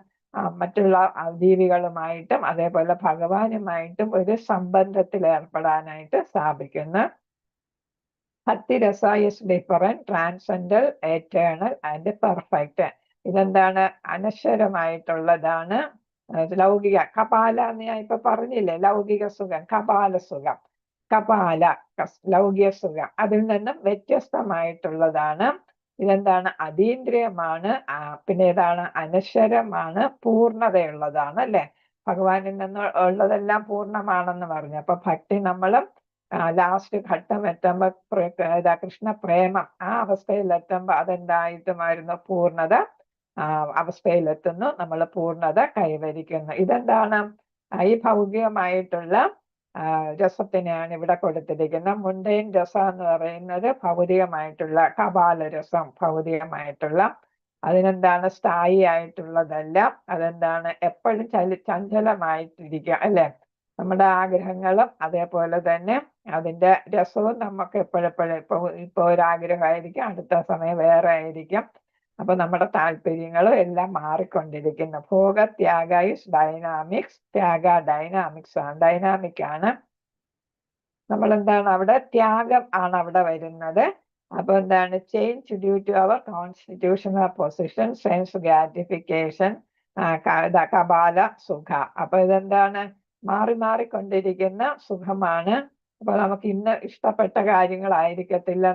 മറ്റുള്ള ജീവികളുമായിട്ടും അതേപോലെ ഭഗവാനുമായിട്ടും ഒരു സംബന്ധത്തിൽ ഏർപ്പെടാനായിട്ട് സാധിക്കുന്നു. Bhakti rasa is different, transcendental, eternal and perfect. ഇതെന്താണ്? അനശ്വരമായിട്ടുള്ളതാണ്. ലൗകിക കപാല എന്ന് ഞാൻ ഇപ്പൊ പറഞ്ഞില്ലേ, ലൗകിക സുഖം, കപാല സുഖം, കപാല ലൗകിക സുഖം, അതിൽ നിന്നും വ്യത്യസ്തമായിട്ടുള്ളതാണ്. ഇതെന്താണ്? അതീന്ദ്രിയമാണ്. പിന്നെ ഏതാണ്? അനശ്വരമാണ്, പൂർണ്ണതയുള്ളതാണ് അല്ലെ? ഭഗവാനിൽ നിന്ന് ഉള്ളതെല്ലാം പൂർണ്ണമാണെന്ന് പറഞ്ഞു. അപ്പൊ ഭക്തി നമ്മൾ ലാസ്റ്റ് ഘട്ടം എത്തുമ്പോ കൃഷ്ണ പ്രേമം ആ അവസ്ഥയിലെത്തുമ്പോ അതെന്തായിട്ടുമായിരുന്നു? പൂർണ്ണത അവസ്ഥയിലെത്തുന്നു, നമ്മൾ പൂർണ്ണത കൈവരിക്കുന്നു. ഇതെന്താണ്? ഈ ഭൗതികമായിട്ടുള്ള രസത്തിനെയാണ് ഇവിടെ കൊടുത്തിരിക്കുന്നത്. മുണ്ടൈൻ രസം എന്ന് പറയുന്നത് ഭൗതികമായിട്ടുള്ള, കപാല രസം ഭൗതികമായിട്ടുള്ള, അതിനെന്താണ്? സ്ഥായി ആയിട്ടുള്ളതല്ല. അതെന്താണ്? എപ്പോഴും ചഞ്ചലമായിട്ടിരിക്കുക അല്ലെ? നമ്മുടെ ആഗ്രഹങ്ങളും അതേപോലെ തന്നെ അതിന്റെ രസവും നമുക്ക് എപ്പോഴെപ്പോഴും ഇപ്പൊ ഒരാഗ്രഹമായിരിക്കും, അടുത്ത സമയം വേറെ ആയിരിക്കും. അപ്പൊ നമ്മുടെ താല്പര്യങ്ങളും എല്ലാം മാറിക്കൊണ്ടിരിക്കുന്നു. ഭോഗത്യാഗ ഇസ് ഡൈനാമിക്സ്. ത്യാഗ ഡൈനാമിക് ആണ്. നമ്മൾ എന്താണ്? അവിടെ ത്യാഗം ആണ് അവിടെ വരുന്നത്. അപ്പൊ എന്താണ്? Change due to our constitutional position, sense gratification, kapala sukha. അപ്പൊ ഇതെന്താണ്? മാറിക്കൊണ്ടിരിക്കുന്ന സുഖമാണ്. അപ്പൊ നമുക്ക് ഇന്ന് ഇഷ്ടപ്പെട്ട കാര്യങ്ങളായിരിക്കത്തില്ല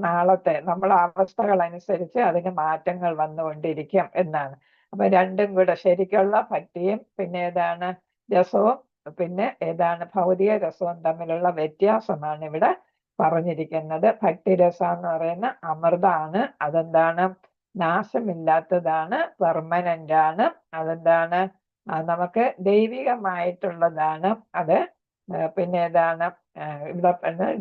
നാളത്തെ. നമ്മളെ അവസ്ഥകൾ അനുസരിച്ച് അതിന് മാറ്റങ്ങൾ വന്നുകൊണ്ടിരിക്കും എന്നാണ്. അപ്പൊ രണ്ടും കൂടെ ശരിക്കുള്ള ഭക്തിയും പിന്നെ ഏതാണ്? രസവും പിന്നെ ഏതാണ്? ഭൗതിക രസവും തമ്മിലുള്ള വ്യത്യാസമാണ് ഇവിടെ പറഞ്ഞിരിക്കുന്നത്. ഭക്തിരസം എന്ന് പറയുന്ന അമൃതാണ്. അതെന്താണ്? നാശമില്ലാത്തതാണ്, പെർമനന്റ് ആണ്. അതെന്താണ്? നമുക്ക് ദൈവികമായിട്ടുള്ളതാണ്. അത് പിന്നെ ഏതാണ്? ഇവിടെ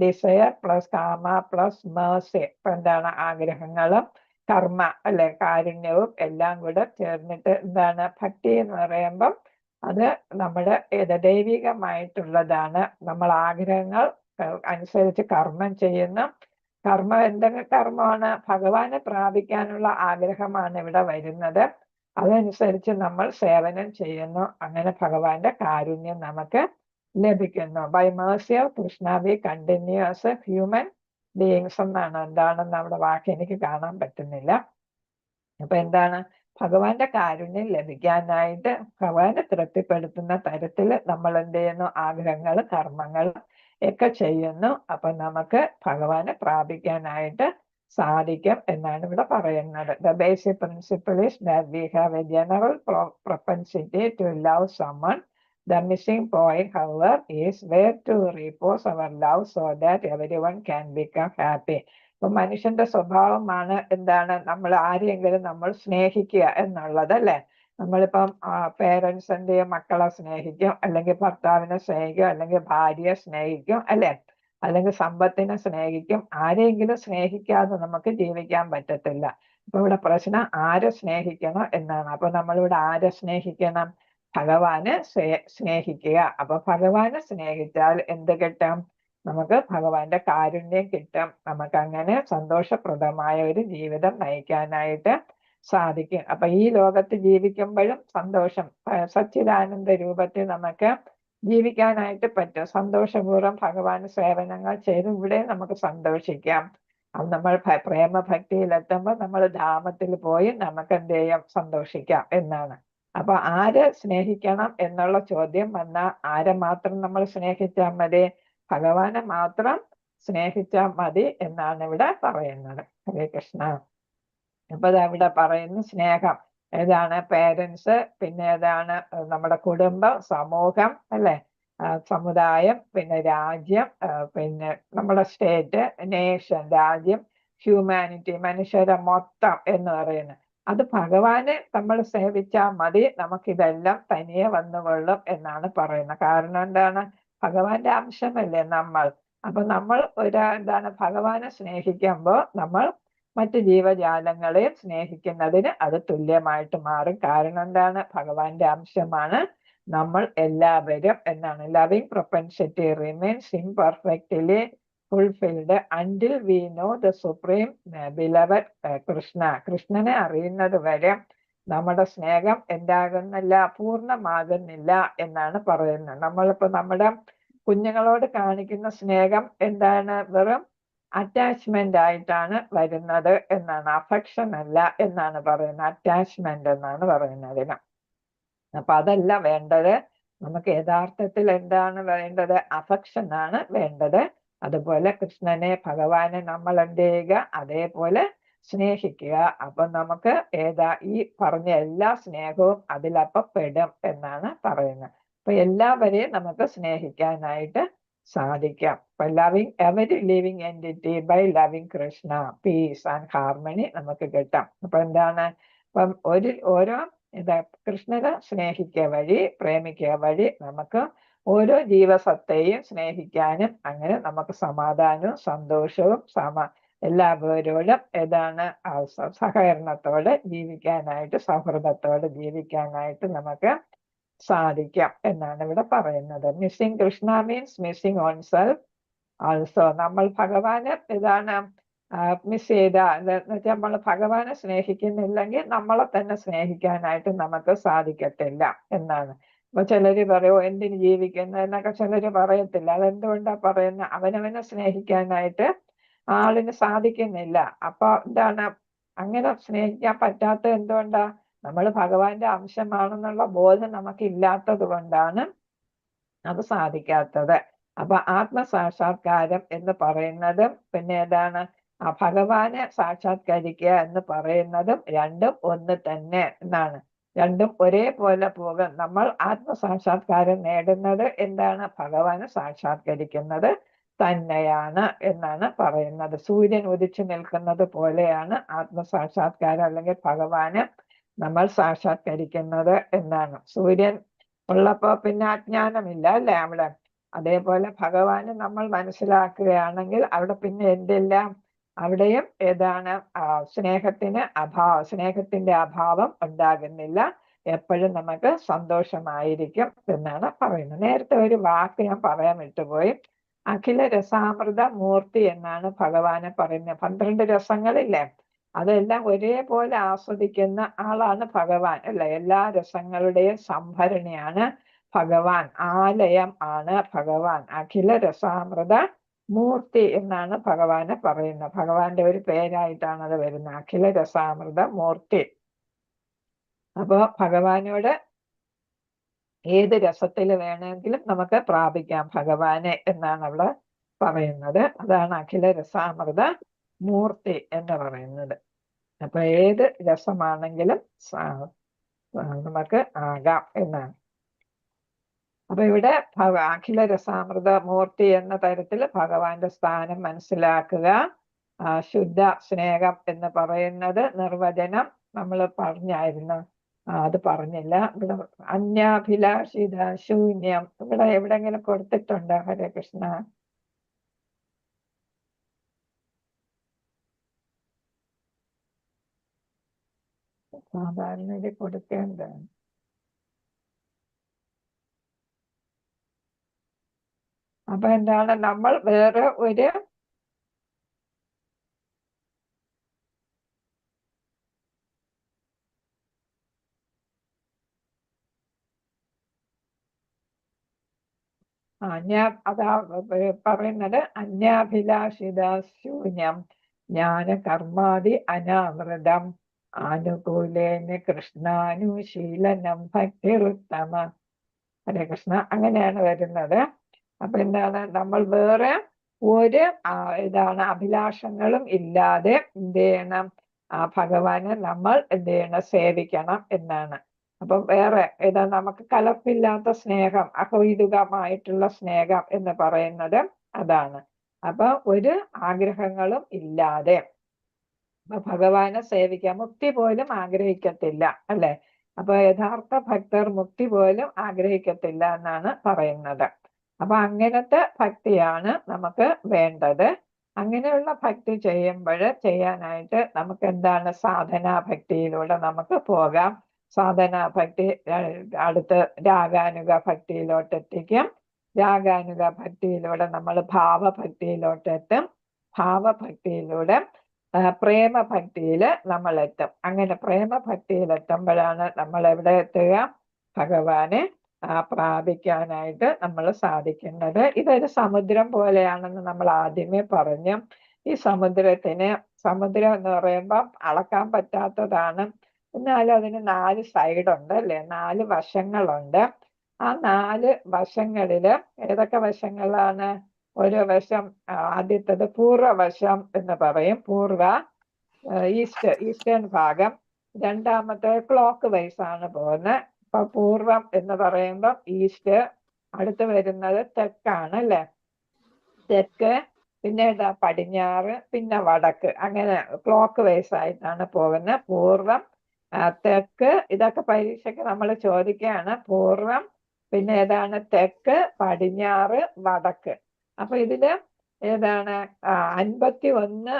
ഡിസയർ പ്ലസ് കാമ പ്ലസ് മേഴ്സി. ഇപ്പൊ എന്താണ്? ആഗ്രഹങ്ങളും കർമ്മ അല്ലെ, കാരുണ്യവും എല്ലാം കൂടെ ചേർന്നിട്ട് എന്താണ്? ഭക്തി എന്ന് പറയുമ്പം അത് നമ്മുടെ ദൈവികമായിട്ടുള്ളതാണ്. നമ്മൾ ആഗ്രഹങ്ങൾ അനുസരിച്ച് കർമ്മം ചെയ്യുന്നു. കർമ്മം എന്തൊക്കെ കർമ്മമാണ്? ഭഗവാനെ പ്രാപിക്കാനുള്ള ആഗ്രഹമാണ് ഇവിടെ വരുന്നത്. അതനുസരിച്ച് നമ്മൾ സേവനം ചെയ്യുന്നു. അങ്ങനെ ഭഗവാന്റെ കാരുണ്യം നമുക്ക് ലഭിക്കുന്നു. By mercy of Krishna we continue as a human beings എന്നാണ്. എന്താണെന്ന് അവിടെ വാക്ക് എനിക്ക് കാണാൻ പറ്റുന്നില്ല. അപ്പൊ എന്താണ്? ഭഗവാന്റെ കാരുണ്യം ലഭിക്കാനായിട്ട് ഭഗവാനെ തൃപ്തിപ്പെടുത്തുന്ന തരത്തിൽ നമ്മൾ എന്ത് ചെയ്യുന്നു? ആഗ്രഹങ്ങൾ, കർമ്മങ്ങൾ ഒക്കെ ചെയ്യുന്നു. അപ്പൊ നമുക്ക് ഭഗവാനെ പ്രാപിക്കാനായിട്ട് സാധിക്കും എന്നാണ് ഇവിടെ പറയുന്നത്. The basic principle is that we have A general propensity to love someone. The missing point, however, is where to repose our love so that everyone can become happy. ഇപ്പൊ മനുഷ്യന്റെ സ്വഭാവമാണ് എന്താണ്? നമ്മൾ ആരെയെങ്കിലും നമ്മൾ സ്നേഹിക്കുക എന്നുള്ളത് അല്ലെ. നമ്മളിപ്പം പേരൻസിന്റെ മക്കളെ സ്നേഹിക്കും, അല്ലെങ്കിൽ ഭർത്താവിനെ സ്നേഹിക്കും, അല്ലെങ്കിൽ ഭാര്യയെ സ്നേഹിക്കും അല്ലെ, അല്ലെങ്കിൽ സമ്പത്തിനെ സ്നേഹിക്കും. ആരെയെങ്കിലും സ്നേഹിക്കാതെ നമുക്ക് ജീവിക്കാൻ പറ്റത്തില്ല. അപ്പൊ ഇവിടെ പ്രശ്നം ആരെ സ്നേഹിക്കണം എന്നാണ്. അപ്പൊ നമ്മളിവിടെ ആരെ സ്നേഹിക്കണം? ഭഗവാനെ സ്നേഹിക്കുക. അപ്പൊ ഭഗവാനെ സ്നേഹിച്ചാൽ എന്ത് കിട്ടും? നമുക്ക് ഭഗവാന്റെ കാരുണ്യം കിട്ടും. നമുക്ക് അങ്ങനെ സന്തോഷപ്രദമായ ഒരു ജീവിതം നയിക്കാനായിട്ട് സാധിക്കും. അപ്പൊ ഈ ലോകത്ത് ജീവിക്കുമ്പോഴും സന്തോഷം, സച്ചിദാനന്ദ രൂപത്തിൽ നമുക്ക് ജീവിക്കാനായിട്ട് പറ്റും. സന്തോഷപൂർവ്വം ഭഗവാന് സേവനങ്ങൾ ചെയ്ത് ഇവിടെ നമുക്ക് സന്തോഷിക്കാം. അത് നമ്മൾ പ്രേമഭക്തിയിലെത്തുമ്പോൾ നമ്മൾ ധാമത്തിൽ പോയി നമുക്ക് എന്ത് ചെയ്യാം? സന്തോഷിക്കാം എന്നാണ്. അപ്പൊ ആരെ സ്നേഹിക്കണം എന്നുള്ള ചോദ്യം വന്നാൽ ആരെ മാത്രം നമ്മൾ സ്നേഹിച്ചാൽ മതി? ഭഗവാനെ മാത്രം സ്നേഹിച്ചാൽ മതി എന്നാണ് ഇവിടെ പറയുന്നത്. ഹരേ കൃഷ്ണ. അപ്പൊ ഇവിടെ പറയുന്നു സ്നേഹം ഏതാണ്? പേരൻസ്, പിന്നെ ഏതാണ്? നമ്മുടെ കുടുംബം, സമൂഹം അല്ലെ, സമുദായം, പിന്നെ രാജ്യം, പിന്നെ നമ്മുടെ സ്റ്റേറ്റ്, നേഷൻ, രാജ്യം, ഹ്യൂമാനിറ്റി, മനുഷ്യരെ മൊത്തം എന്ന് പറയുന്നത്. അത് ഭഗവാനെ നമ്മൾ സേവിച്ചാൽ മതി, നമുക്കിതെല്ലാം തനിയെ വന്നുകൊള്ളും എന്നാണ് പറയുന്നത്. കാരണം എന്താണ്? ഭഗവാന്റെ അംശമല്ലേ നമ്മൾ. അപ്പൊ നമ്മൾ എന്താണ്? ഭഗവാനെ സ്നേഹിക്കുമ്പോൾ നമ്മൾ മറ്റ് ജീവജാലങ്ങളെ സ്നേഹിക്കുന്നതിന് അത് തുല്യമായിട്ട് മാറും. കാരണം എന്താണ്? ഭഗവാന്റെ അംശമാണ് നമ്മൾ എല്ലാവരും എന്നാണ്. Loving propensity remains imperfectly fulfilled until we know the supreme beloved Krishna. കൃഷ്ണനെ അറിയുന്നത് വരെ നമ്മുടെ സ്നേഹം എന്താകുന്നില്ല? പൂർണ്ണമാകുന്നില്ല എന്നാണ് പറയുന്നത്. നമ്മളിപ്പോ നമ്മുടെ കുഞ്ഞുങ്ങളോട് കാണിക്കുന്ന സ്നേഹം എന്താണ്? വെറും അറ്റാച്ച്മെന്റ് ആയിട്ടാണ് വരുന്നത് എന്നാണ്. അഫെക്ഷൻ അല്ല എന്നാണ് പറയുന്നത്, അറ്റാച്ച്മെന്റ് എന്നാണ് പറയുന്നതിന്. അപ്പൊ അതല്ല വേണ്ടത്. നമുക്ക് യഥാർത്ഥത്തിൽ എന്താണ് വേണ്ടത്? അഫെക്ഷൻ ആണ് വേണ്ടത്. അതുപോലെ കൃഷ്ണനെ, ഭഗവാനെ നമ്മൾ എന്ത് ചെയ്യുക? അതേപോലെ സ്നേഹിക്കുക. അപ്പൊ നമുക്ക് ഈ പറഞ്ഞ എല്ലാ സ്നേഹവും അതിലപ്പോ പെടും എന്നാണ് പറയുന്നത്. അപ്പൊ എല്ലാവരെയും നമുക്ക് സ്നേഹിക്കാനായിട്ട് സാധിക്കാം. Loving every living entity by loving Krishna, peace and harmony നമുക്ക് കിട്ടാം. അപ്പൊ എന്താണ്? ഇപ്പം ഓരോ കൃഷ്ണനെ സ്നേഹിക്കുക വഴി, പ്രേമിക്കുക വഴി നമുക്ക് ഓരോ ജീവസത്തെയും സ്നേഹിക്കാനും അങ്ങനെ നമുക്ക് സമാധാനവും സന്തോഷവും എല്ലാവരോടും സഹകരണത്തോടെ ജീവിക്കാനായിട്ട്, സൗഹൃദത്തോടെ ജീവിക്കാനായിട്ട് നമുക്ക് സാധിക്കാം എന്നാണ് ഇവിടെ പറയുന്നത്. Missing Krishna means missing on self also. നമ്മൾ ഭഗവാനെ മിസ് ചെയ്ത എന്നുവെച്ചാൽ നമ്മൾ ഭഗവാനെ സ്നേഹിക്കുന്നില്ലെങ്കിൽ നമ്മളെ തന്നെ സ്നേഹിക്കാനായിട്ട് നമുക്ക് സാധിക്കത്തില്ല എന്നാണ്. അപ്പൊ ചിലര് പറയോ എന്തിന് ജീവിക്കുന്നു എന്നൊക്കെ ചിലര് പറയത്തില്ല. അതെന്തുകൊണ്ടാ പറയുന്നത്? അവനവനെ സ്നേഹിക്കാനായിട്ട് ആളിന് സാധിക്കുന്നില്ല. അപ്പൊ അങ്ങനെ സ്നേഹിക്കാൻ പറ്റാത്ത എന്തുകൊണ്ടാ? നമ്മൾ ഭഗവാന്റെ അംശമാണെന്നുള്ള ബോധം നമുക്ക് ഇല്ലാത്തത് കൊണ്ടാണ് അത് സാധിക്കാത്തത്. അപ്പൊ ആത്മസാക്ഷാത്കാരം എന്ന് പറയുന്നതും പിന്നെ ഭഗവാനെ സാക്ഷാത്കരിക്കുക എന്ന് പറയുന്നതും രണ്ടും ഒന്ന് തന്നെ എന്നാണ്. രണ്ടും ഒരേപോലെ പോകും. നമ്മൾ ആത്മസാക്ഷാത്കാരം നേടുന്നത് ഭഗവാനെ സാക്ഷാത്കരിക്കുന്നത് തന്നെയാണ് എന്നാണ് പറയുന്നത്. സൂര്യൻ ഉദിച്ചു നിൽക്കുന്നത് പോലെയാണ് ആത്മസാക്ഷാത്കാരം, അല്ലെങ്കിൽ ഭഗവാനെ നമ്മൾ സാക്ഷാത്കരിക്കുന്നത് എന്നാണ്. സൂര്യൻ ഉള്ളപ്പോ പിന്നെ അജ്ഞാനമില്ല അല്ലെ അവിടെ. അതേപോലെ ഭഗവാനെ നമ്മൾ മനസ്സിലാക്കുകയാണെങ്കിൽ അവിടെ പിന്നെ എന്തില്ല? അവിടെയും സ്നേഹത്തിന്റെ അഭാവം ഉണ്ടാകുന്നില്ല. എപ്പോഴും നമുക്ക് സന്തോഷമായിരിക്കും എന്നാണ് പറയുന്നത്. നേരത്തെ ഒരു വാക്ക് ഞാൻ പറയാൻ വിട്ടുപോയി. അഖില രസാമൃത മൂർത്തി എന്നാണ് ഭഗവാനെ പറയുന്നത്. 12 രസങ്ങളില്ലേ, അതെല്ലാം ഒരേപോലെ ആസ്വദിക്കുന്ന ആളാണ് ഭഗവാൻ അല്ലെ. എല്ലാ രസങ്ങളുടെയും സംഭരണിയാണ് ഭഗവാൻ, ആലയം ആണ് ഭഗവാൻ. അഖില രസാമൃത മൂർത്തി എന്നാണ് ഭഗവാനെ പറയുന്നത്. ഭഗവാന്റെ ഒരു പേരായിട്ടാണ് അത് വരുന്നത്, അഖില രസാമൃത മൂർത്തി. അപ്പോ ഭഗവാനോട് ഏത് രസത്തിൽ വേണമെങ്കിലും നമുക്ക് പ്രാപിക്കാം ഭഗവാനെ എന്നാണ് അവിടെ പറയുന്നത്. അതാണ് അഖില രസാമൃത മൂർത്തി എന്ന് പറയുന്നത്. അപ്പൊ ഏത് രസമാണെങ്കിലും നമുക്ക് ആകാം എന്നാണ്. അപ്പൊ ഇവിടെ അഖില രസാമൃത മൂർത്തി എന്ന തരത്തിൽ ഭഗവാന്റെ സ്ഥാനം മനസ്സിലാക്കുക. ശുദ്ധ സ്നേഹം എന്ന് പറയുന്നത് നിർവചനം നമ്മൾ പറഞ്ഞായിരുന്നു, അത് പറഞ്ഞില്ല. ഇവിടെ അന്യാഭിലാഷിത ശൂന്യം ഇവിടെ എവിടെങ്കിലും കൊടുത്തിട്ടുണ്ടോ? ഹരേ കൃഷ്ണ. സാധാരണ ഇത് കൊടുക്കേണ്ടതാണ്. അപ്പൊ എന്താണ്, നമ്മൾ വേറെ ഒരു അതാ പറയുന്നത് അന്യാഭിലാഷിത ശൂന്യം ജ്ഞാന കർമാദി അനാവൃതം ആനുകൂലേന കൃഷ്ണാനുശീലനം ഭക്തിരുത്തമ. ഹരേ കൃഷ്ണ. അങ്ങനെയാണ് വരുന്നത്. അപ്പൊ എന്താണ്, നമ്മൾ വേറെ ഒരു അഭിലാഷങ്ങളും ഇല്ലാതെ എന്ത് ചെയ്യണം, ഭഗവാനെ നമ്മൾ എന്ത് ചെയ്യണം, സേവിക്കണം എന്നാണ്. അപ്പൊ വേറെ നമുക്ക് കലർപ്പില്ലാത്ത സ്നേഹം, അഹൈതുകമായിട്ടുള്ള സ്നേഹം എന്ന് പറയുന്നത് അതാണ്. അപ്പൊ ഒരു ആഗ്രഹങ്ങളും ഇല്ലാതെ ഭഗവാനെ സേവിക്കാം. മുക്തി പോലും ആഗ്രഹിക്കത്തില്ല അല്ലെ. അപ്പൊ യഥാർത്ഥ ഭക്തർ മുക്തി പോലും ആഗ്രഹിക്കത്തില്ല എന്നാണ് പറയുന്നത്. അപ്പൊ അങ്ങനത്തെ ഭക്തിയാണ് നമുക്ക് വേണ്ടത്. അങ്ങനെയുള്ള ഭക്തി ചെയ്യാനായിട്ട് നമുക്ക് എന്താണ്, സാധനാ ഭക്തിയിലൂടെ നമുക്ക് പോകാം. സാധനാ ഭക്തി അടുത്ത് രാഗാനുഗ ഭക്തിയിലോട്ട് എത്തിക്കും. രാഗാനുഗ ഭക്തിയിലൂടെ നമ്മൾ ഭാവഭക്തിയിലോട്ടെത്തും. ഭാവഭക്തിയിലൂടെ പ്രേമഭക്തിയിൽ നമ്മൾ എത്തും. അങ്ങനെ പ്രേമഭക്തിയിൽ എത്തുമ്പോഴാണ് നമ്മൾ എവിടെ എത്തുക, ഭഗവാനെ പ്രാപിക്കാനായിട്ട് നമ്മൾ സാധിക്കുന്നത്. ഇതൊരു സമുദ്രം പോലെയാണെന്ന് നമ്മൾ ആദ്യമേ പറഞ്ഞു. ഈ സമുദ്രം എന്ന് പറയുമ്പോൾ അളക്കാൻ പറ്റാത്തതാണ്. എന്നാലും അതിന് 4 സൈഡുണ്ട് അല്ലെ, 4 വശങ്ങളുണ്ട്. ആ 4 വശങ്ങളില് ഏതൊക്കെ വശങ്ങളാണ്? ഒരു വശം ആദ്യത്തത് പൂർവവശം എന്ന് പറയും, ഈസ്റ്റേൺ ഭാഗം. രണ്ടാമത്തെ ക്ലോക്ക് വൈസ് ആണ് പോകുന്നത്. ഇപ്പൊ പൂർവം എന്ന് പറയുമ്പോൾ ഈസ്റ്റ്, അടുത്ത് വരുന്നത് തെക്കാണ് അല്ലെ. തെക്ക്, പിന്നെ പടിഞ്ഞാറ്, പിന്നെ വടക്ക്, അങ്ങനെ ക്ലോക്ക് വൈസ് ആയിട്ടാണ് പോകുന്നത്. പൂർവം, തെക്ക്, ഇതൊക്കെ പരീക്ഷയ്ക്ക് നമ്മൾ ചോദിക്കുകയാണ്. പൂർവം, പിന്നെ തെക്ക്, പടിഞ്ഞാറ്, വടക്ക്. അപ്പൊ ഇതില് 51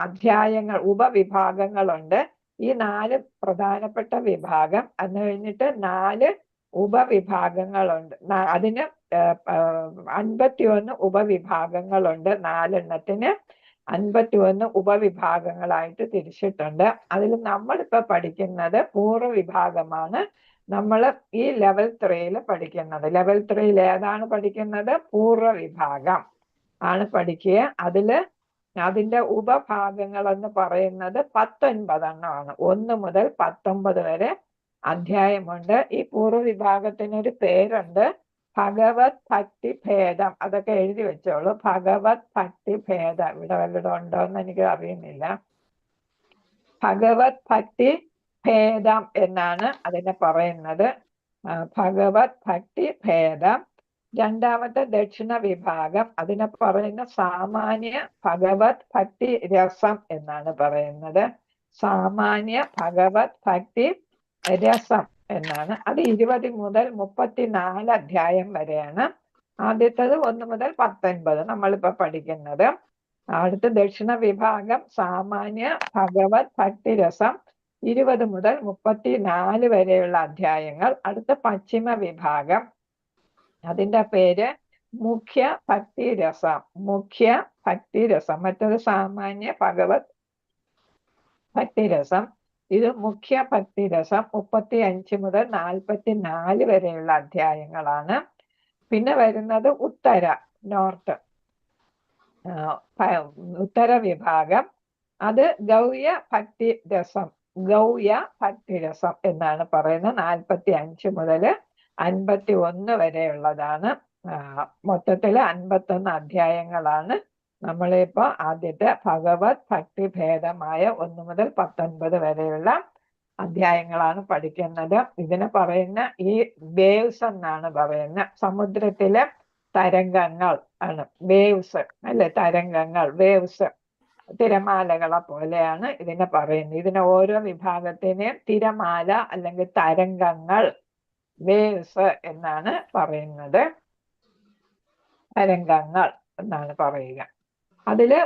അധ്യായങ്ങൾ, ഉപവിഭാഗങ്ങളുണ്ട്. ഈ 4 പ്രധാനപ്പെട്ട വിഭാഗം, അത് കഴിഞ്ഞിട്ട് 4 ഉപവിഭാഗങ്ങളുണ്ട്. അതിന് 51 ഉപവിഭാഗങ്ങളുണ്ട്. 4 എണ്ണത്തിന് 51 ഉപവിഭാഗങ്ങളായിട്ട് തിരിച്ചിട്ടുണ്ട്. അതിൽ നമ്മളിപ്പോ പഠിക്കുന്നത് പൂർവ്വ വിഭാഗമാണ്. നമ്മൾ ഈ ലെവൽ 3 പഠിക്കുന്നത്. ലെവൽ 3 ഏതാണ് പഠിക്കുന്നത്? പൂർവ്വ വിഭാഗം ആണ് പഠിക്കുക. അതിന്റെ ഉപഭാഗങ്ങൾ എന്ന് പറയുന്നത് 19 എണ്ണമാണ്. 1 മുതൽ 19 വരെ അധ്യായമുണ്ട്. ഈ പൂർവ്വ വിഭാഗത്തിനൊരു പേരുണ്ട്, ഭഗവത് ഭക്തി ഭേദം. അതൊക്കെ എഴുതി വെച്ചോളൂ. ഭഗവത് ഭക്തി ഭേദം ഇവിടെ വല്ലതും ഉണ്ടോന്ന് എനിക്ക് അറിയുന്നില്ല. ഭഗവത് ഭക്തി ഭേദം എന്നാണ് അതിനെ പറയുന്നത്. ഭഗവത് ഭക്തി ഭേദം. രണ്ടാമത്തെ ദക്ഷിണ വിഭാഗം, അതിനെ പറയുന്ന സാമാന്യ ഭഗവത് ഭക്തി രസം എന്നാണ് പറയുന്നത്. സാമാന്യ ഭഗവത് ഭക്തി രസം എന്നാണ്. അത് 20 മുതൽ 34 അധ്യായം വരെയാണ്. ആദ്യത്തേത് 1 മുതൽ 19 നമ്മളിപ്പോ പഠിക്കുന്നത്. അടുത്ത ദക്ഷിണ വിഭാഗം സാമാന്യ ഭഗവത് ഭക്തി രസം 20 മുതൽ 34 വരെയുള്ള അധ്യായങ്ങൾ. അടുത്ത പശ്ചിമ വിഭാഗം, അതിന്റെ പേര് മുഖ്യ ഭക്തി രസം, മുഖ്യ ഭക്തി രസം. മറ്റത് സാമാന്യ ഭഗവത് ഭക്തി രസം. ഇത് മുഖ്യ ഭക്തി രസം 35 മുതൽ 44 വരെയുള്ള അധ്യായങ്ങളാണ്. പിന്നെ വരുന്നത് ഉത്തര നോർത്ത് ഉത്തര വിഭാഗം. അത് ഗൗയ ഭക്തി രസം, ഗൗയ ഭക്തി രസം എന്നാണ് പറയുന്നത്. 45 മുതൽ 51 വരെയുള്ളതാണ്. മൊത്തത്തിൽ 51 അധ്യായങ്ങളാണ്. നമ്മളിപ്പോ ആദ്യത്തെ ഭഗവത് ഭക്തി ഭേദമായ 1 മുതൽ 19 വരെയുള്ള അധ്യായങ്ങളാണ് പഠിക്കുന്നത്. ഇതിന് പറയുന്ന ഈ വേവ്സ് എന്നാണ് പറയുന്നത്. സമുദ്രത്തിലെ തരംഗങ്ങൾ ആണ് വേവ്സ്, അല്ലെ? തരംഗങ്ങൾ, വേവ്സ്, തിരമാലകളെ പോലെയാണ് ഇതിനെ പറയുന്നത്. ഇതിനെ ഓരോ വിഭാഗത്തിനെയും തിരമാല അല്ലെങ്കിൽ തരംഗങ്ങൾ, വേവ്സ് എന്നാണ് പറയുന്നത്. തരംഗങ്ങൾ എന്നാണ് പറയുക. അതില്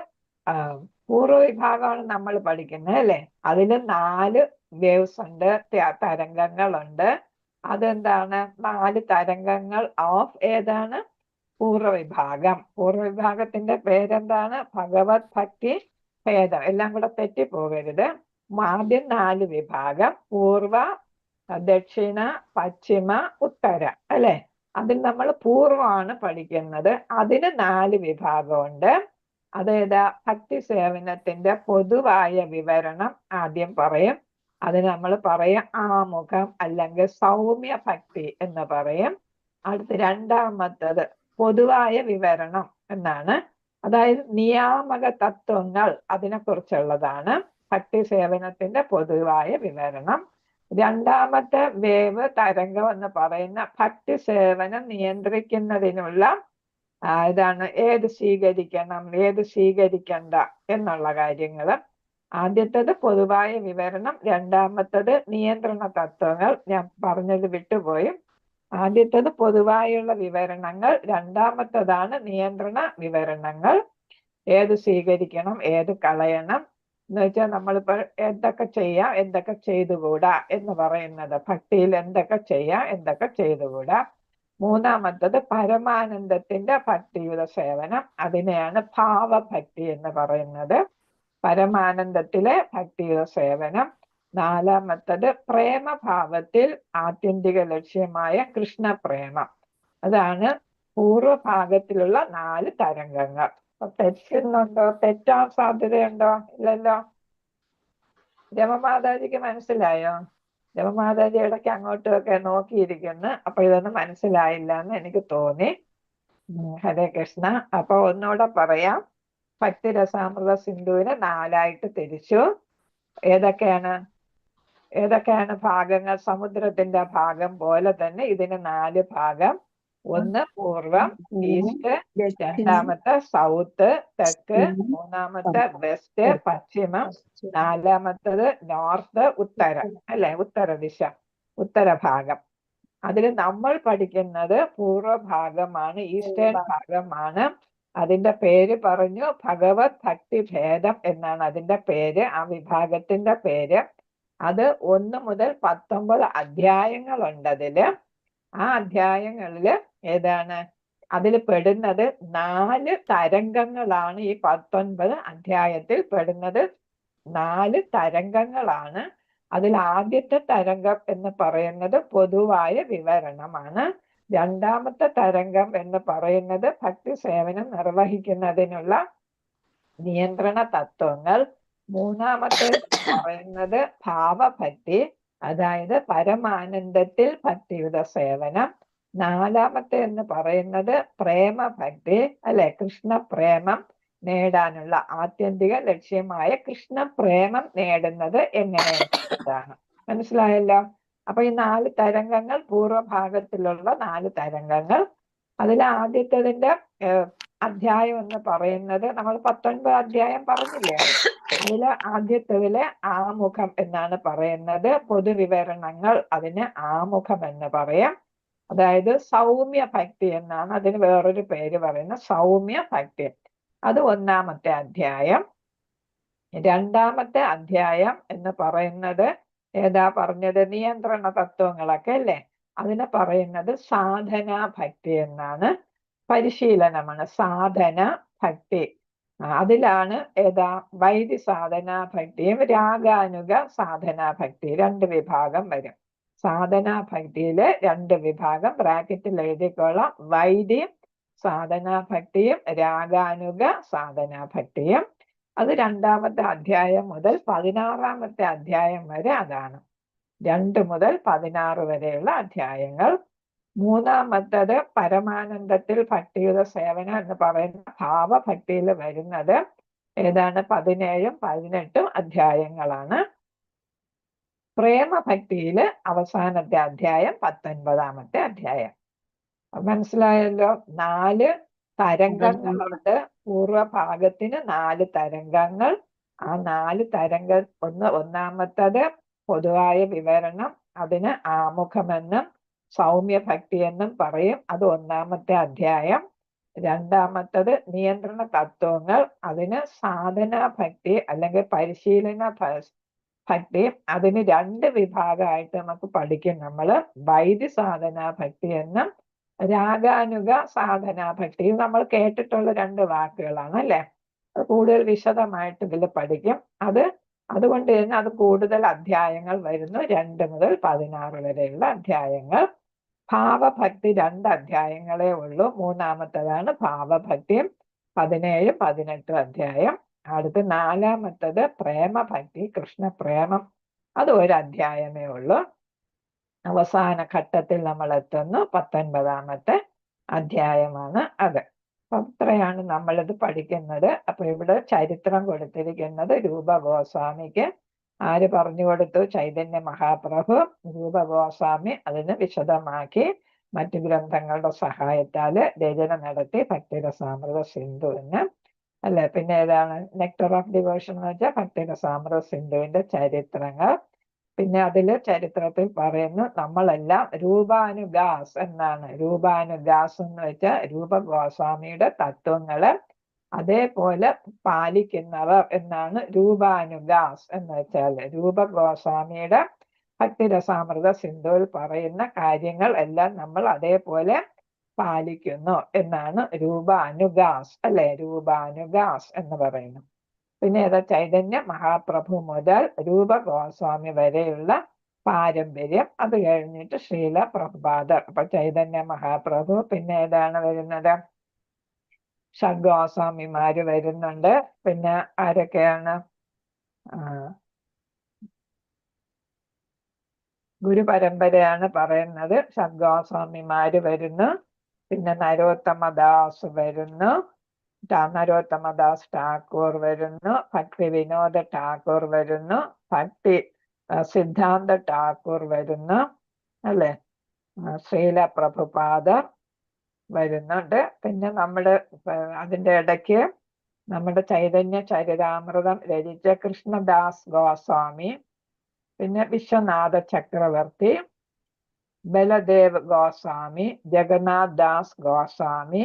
പൂർവ്വ വിഭാഗമാണ് നമ്മൾ പഠിക്കുന്നത്, അല്ലെ? അതില് 4 വേവ്സ് ഉണ്ട്, തരംഗങ്ങളുണ്ട്. അതെന്താണ്? 4 തരംഗങ്ങൾ ഓഫ് ഏതാണ്? പൂർവ്വ വിഭാഗം. പൂർവ്വ വിഭാഗത്തിന്റെ പേരെന്താണ്? ഭഗവത് ഭക്തി ഭേദം. എല്ലാം കൂടെ തെറ്റിപ്പോകരുത്. ആദ്യം 4 വിഭാഗം: പൂർവ, ദക്ഷിണ, പശ്ചിമ, ഉത്തര, അല്ലെ? അതിൽ നമ്മൾ പൂർവമാണ് പഠിക്കുന്നത്. അതിന് 4 വിഭാഗമുണ്ട്. അതേതാ? ഭക്തി സേവനത്തിന്റെ പൊതുവായ വിവരണം ആദ്യം പറയും. അതിന് നമ്മൾ പറയും ആമുഖം അല്ലെങ്കിൽ സൗമ്യ ഭക്തി എന്ന് പറയും. അടുത്ത് രണ്ടാമത്തത് പൊതുവായ വിവരണം എന്നാണ്. അതായത് നിയാമക തത്വങ്ങൾ, അതിനെക്കുറിച്ചുള്ളതാണ് ഭക്തി സേവനത്തിന്റെ പൊതുവായ വിവരണം. രണ്ടാമത്തെ വേവ് തരംഗം എന്ന് പറയുന്ന ഭക്തി സേവനം നിയന്ത്രിക്കുന്നതിനുള്ള ഇതാണ് ഏത് സ്വീകരിക്കണം, ഏത് സ്വീകരിക്കണ്ട എന്നുള്ള കാര്യങ്ങൾ. ആദ്യത്തേത് പൊതുവായ വിവരണം, രണ്ടാമത്തത് നിയന്ത്രണ തത്വങ്ങൾ. ഞാൻ പറഞ്ഞത് വിട്ടുപോയി. ആദ്യത്തേത് പൊതുവായുള്ള വിവരണങ്ങൾ, രണ്ടാമത്തതാണ് നിയന്ത്രണ വിവരണങ്ങൾ. ഏത് സ്വീകരിക്കണം, ഏത് കളയണം എന്ന് വെച്ചാൽ നമ്മളിപ്പോ എന്തൊക്കെ ചെയ്യാം, എന്തൊക്കെ ചെയ്തുകൂടാ എന്ന് പറയുന്നത്. ഭക്തിയിൽ എന്തൊക്കെ ചെയ്യാം, എന്തൊക്കെ ചെയ്തുകൂടാ. മൂന്നാമത്തത് പരമാനന്ദത്തിന്റെ ഭക്തിയുടെ സേവനം. അതിനെയാണ് ഭാവഭക്തി എന്ന് പറയുന്നത്, പരമാനന്ദത്തിലെ ഭക്തിയുടെ സേവനം. നാലാമത്തത് പ്രേമഭാവത്തിൽ ആത്യന്തിക ലക്ഷ്യമായ കൃഷ്ണപ്രേമം. അതാണ് പൂർവഭാഗത്തിലുള്ള 4 തരംഗങ്ങൾ. തെറ്റുന്നുണ്ടോ? തെറ്റാൻ സാധ്യതയുണ്ടോ? ഇല്ലല്ലോ. രമമാതാജിക്ക് മനസ്സിലായോ? രമമാതാജി ഇടയ്ക്ക് അങ്ങോട്ടും ഒക്കെ നോക്കിയിരിക്കുന്നു. അപ്പൊ ഇതൊന്നും മനസ്സിലായില്ല എന്ന് എനിക്ക് തോന്നി. ഹരേ കൃഷ്ണ. അപ്പൊ ഒന്നുകൂടെ പറയാം. ഭക്തിരസാമൃത സിന്ധുവിനെ 4ആയിട്ട് തിരിച്ചു. ഏതൊക്കെയാണ് ഭാഗങ്ങൾ? സമുദ്രത്തിന്റെ ഭാഗം പോലെ തന്നെ ഇതിന് 4 ഭാഗം. ഒന്ന് പൂർവം, ഈസ്റ്റ്. രണ്ടാമത്തെ സൗത്ത്, തെക്ക്. മൂന്നാമത്തെ വെസ്റ്റ്, പശ്ചിമം. നാലാമത്തത് നോർത്ത്, ഉത്തരം, അല്ലെ? ഉത്തര ദിശ, ഉത്തരഭാഗം. അതിൽ നമ്മൾ പഠിക്കുന്നത് പൂർവഭാഗമാണ്, ഈസ്റ്റേൺ ഭാഗമാണ്. അതിന്റെ പേര് പറഞ്ഞു, ഭഗവത് ഭക്തി ഭേദം എന്നാണ് അതിന്റെ പേര്, ആ വിഭാഗത്തിന്റെ പേര്. അത് 1 മുതൽ 19 അധ്യായങ്ങളുണ്ട് അതില്. ആ അധ്യായങ്ങളില് ഏതാണ്? അതിൽ പെടുന്നത് 4 തരംഗങ്ങളാണ്. ഈ 19 അധ്യായത്തിൽ പെടുന്നത് 4 തരംഗങ്ങളാണ്. അതിൽ ആദ്യത്തെ തരംഗം എന്ന് പറയുന്നത് പൊതുവായ വിവരണമാണ്. രണ്ടാമത്തെ തരംഗം എന്ന് പറയുന്നത് ഭക്തി സേവനം നിർവഹിക്കുന്നതിനുള്ള നിയന്ത്രണ തത്വങ്ങൾ. മൂന്നാമത്തെ പറയുന്നത് ഭാവഭക്തി, അതായത് പരമാനന്ദത്തിൽ ഭക്തിയുടെ സേവനം. നാലാമത്തെ എന്ന് പറയുന്നത് പ്രേമഭക്തി, അല്ലെ? കൃഷ്ണപ്രേമം നേടാനുള്ള ആത്യന്തിക ലക്ഷ്യമായ കൃഷ്ണപ്രേമം നേടുന്നത് എങ്ങനെയാണ്? മനസ്സിലായല്ലോ. അപ്പൊ ഈ 4 തരംഗങ്ങൾ പൂർവഭാഗത്തിലുള്ള 4 തരംഗങ്ങൾ. അതിൽ ആദ്യത്തേതിന്റെ അധ്യായം എന്ന് പറയുന്നത് നമ്മൾ 19 അധ്യായം പറഞ്ഞില്ലേ? അതില് ആദ്യത്തേതിലെ ആമുഖം എന്നാണ് പറയുന്നത്. പൊതുവിവരണങ്ങൾ അതിന് ആമുഖം എന്ന് പറയാം. അതായത് സൗമ്യ ഭക്തി എന്നാണ് അതിന് വേറൊരു പേര് പറയുന്നത്, സൗമ്യ ഭക്തി. അത് 1-ാമത്തെ അധ്യായം. രണ്ടാമത്തെ അധ്യായം എന്ന് പറയുന്നത് ഏതാ പറഞ്ഞത്? നിയന്ത്രണ തത്വങ്ങളൊക്കെ, അല്ലേ? അതിനെ പറയുന്നത് സാധനാ ഭക്തി എന്നാണ്. പരിശീലനമാണ്, സാധന ഭക്തി. അതിലാണ് ഏതാ വൈദി സാധന ഭക്തിയും രാഗാനുഗ സാധന ഭക്തി രണ്ട് വിഭാഗം വരും. സാധന ഭക്തിയില് രണ്ട് വിഭാഗം ബ്രാക്കറ്റിൽ എഴുതിക്കോളാം. വൈദി സാധന ഭക്തിയും രാഗാനുഗ സാധന ഭക്തിയും. അത് 2ാമത്തെ അധ്യായം മുതൽ 16ാമത്തെ അധ്യായം വരെ അതാണ്. 2 മുതൽ 16 വരെയുള്ള അധ്യായങ്ങൾ. 3ാമത്തത് പരമാനന്ദത്തിൽ ഭക്തിയുടെ സേവനം എന്ന് പറയുന്ന ഭാവഭക്തിയിൽ വരുന്നത് ഏതാണ് 17ഉം 18ഉം അധ്യായങ്ങളാണ്. പ്രേമഭക്തിയില് അവസാനത്തെ അധ്യായം 19ാമത്തെ അധ്യായം. മനസ്സിലായല്ലോ? 4 തരംഗങ്ങളുണ്ട്. പൂർവഭാഗത്തിന് 4 തരംഗങ്ങൾ. ആ 4 തരംഗം ഒന്നാമത്തത് പൊതുവായ വിവരണം, അതിന് ആമുഖമെന്നും സൗമ്യഭക്തി എന്നും പറയും. അത് 1ാമത്തെ അധ്യായം. 2ാമത്തത് നിയന്ത്രണ തത്വങ്ങൾ, അതിന് സാധനാ ഭക്തി അല്ലെങ്കിൽ പരിശീലന ഭക്തി. അതിന് 2 വിഭാഗമായിട്ട് നമുക്ക് പഠിക്കും നമ്മൾ. വൈദി സാധനാ ഭക്തി എന്നും രാഗാനുഗ സാധനാ ഭക്തി. നമ്മൾ കേട്ടിട്ടുള്ള 2 വാക്കുകളാണ് അല്ലെ. കൂടുതൽ വിശദമായിട്ട് ഇതിൽ പഠിക്കും. അതുകൊണ്ട് തന്നെ അത് കൂടുതൽ അധ്യായങ്ങൾ വരുന്നു. 2 മുതൽ 16 വരെയുള്ള അധ്യായങ്ങൾ. ഭാവഭക്തി 2 അധ്യായങ്ങളേ ഉള്ളൂ. 3ാമത്തതാണ് ഭാവഭക്തി, 17, 18 അധ്യായം. അടുത്ത് 4ാമത്തത് പ്രേമഭക്തി, കൃഷ്ണപ്രേമം. അത് 1 അധ്യായമേ ഉള്ളൂ. അവസാന ഘട്ടത്തിൽ നമ്മൾ എത്തുന്നു. 19ാമത്തെ അധ്യായമാണ് അത്. അപ്പൊ ഇത്രയാണ് നമ്മളിത് പഠിക്കുന്നത്. അപ്പൊ ഇവിടെ ചരിത്രം കൊടുത്തിരിക്കുന്നത് രൂപ ഗോസ്വാമിക്ക്. ആര് പറഞ്ഞു കൊടുത്തു? ചൈതന്യ മഹാപ്രഭു. രൂപ ഗോസ്വാമി അതിന് വിശദമാക്കി മറ്റു ഗ്രന്ഥങ്ങളുടെ സഹായത്താല് രചന നടത്തി ഭക്തിരസാമൃത സിന്ധുവിന് അല്ലെ. പിന്നെ ഏതാണ് നെക്ടർ ഓഫ് ഡിവോഷൻ എന്ന് വെച്ചാൽ ഭക്തിരസാമൃത സിന്ധുവിന്റെ ചരിത്രങ്ങൾ. പിന്നെ അതില് ചരിത്രത്തിൽ പറയുന്നു നമ്മളെല്ലാം രൂപാനുഗാസ് എന്നാണ്. രൂപാനുഗാസ് എന്ന് വെച്ചാൽ രൂപ ഗോസ്വാമിയുടെ തത്വങ്ങള് അതേപോലെ പാലിക്കുന്നവർ എന്നാണ് രൂപാനുഗാസ് എന്ന് വെച്ചാൽ. രൂപ ഗോസ്വാമിയുടെ ഭക്തിരസാമൃത സിന്ധുവിൽ പറയുന്ന കാര്യങ്ങൾ എല്ലാം നമ്മൾ അതേപോലെ പാലിക്കുന്നു എന്നാണ് രൂപാനുഗാസ് അല്ലെ. രൂപാനുഗാസ് എന്ന് പറയുന്നു. പിന്നെ ഏതാ ചൈതന്യ മഹാപ്രഭു മുതൽ രൂപ ഗോസ്വാമി വരെയുള്ള പാരമ്പര്യം. അത് കഴിഞ്ഞിട്ട് ശ്രീല പ്രഭുപാദർ. അപ്പൊ ചൈതന്യ മഹാപ്രഭു. പിന്നെ ഏതാണ് വരുന്നത്? ഷഡ്ഗോസ്വാമിമാര് വരുന്നുണ്ട്. പിന്നെ ആരൊക്കെയാണ്? ഗുരുപരമ്പരയാണ് പറയുന്നത്. ഷഡ്ഗോസ്വാമിമാര് വരുന്നു. പിന്നെ നരോത്തമദാസ് വരുന്നു. നരോത്തമദാസ് ഠാക്കൂർ വരുന്നു. ഭക്തി വിനോദ ഠാക്കൂർ വരുന്നു. ഭക്തി സിദ്ധാന്ത ഠാക്കൂർ വരുന്നു അല്ലെ. ശ്രീല പ്രഭുപാദർ വരുന്നുണ്ട്. പിന്നെ നമ്മുടെ അതിൻ്റെ ഇടയ്ക്ക് നമ്മുടെ ചൈതന്യ ചരിതാമൃതം രചിച്ച കൃഷ്ണദാസ് ഗോസ്വാമി, പിന്നെ വിശ്വനാഥ ചക്രവർത്തി, ബലദേവ് ഗോസ്വാമി, ജഗന്നാഥ് ദാസ് ഗോസ്വാമി,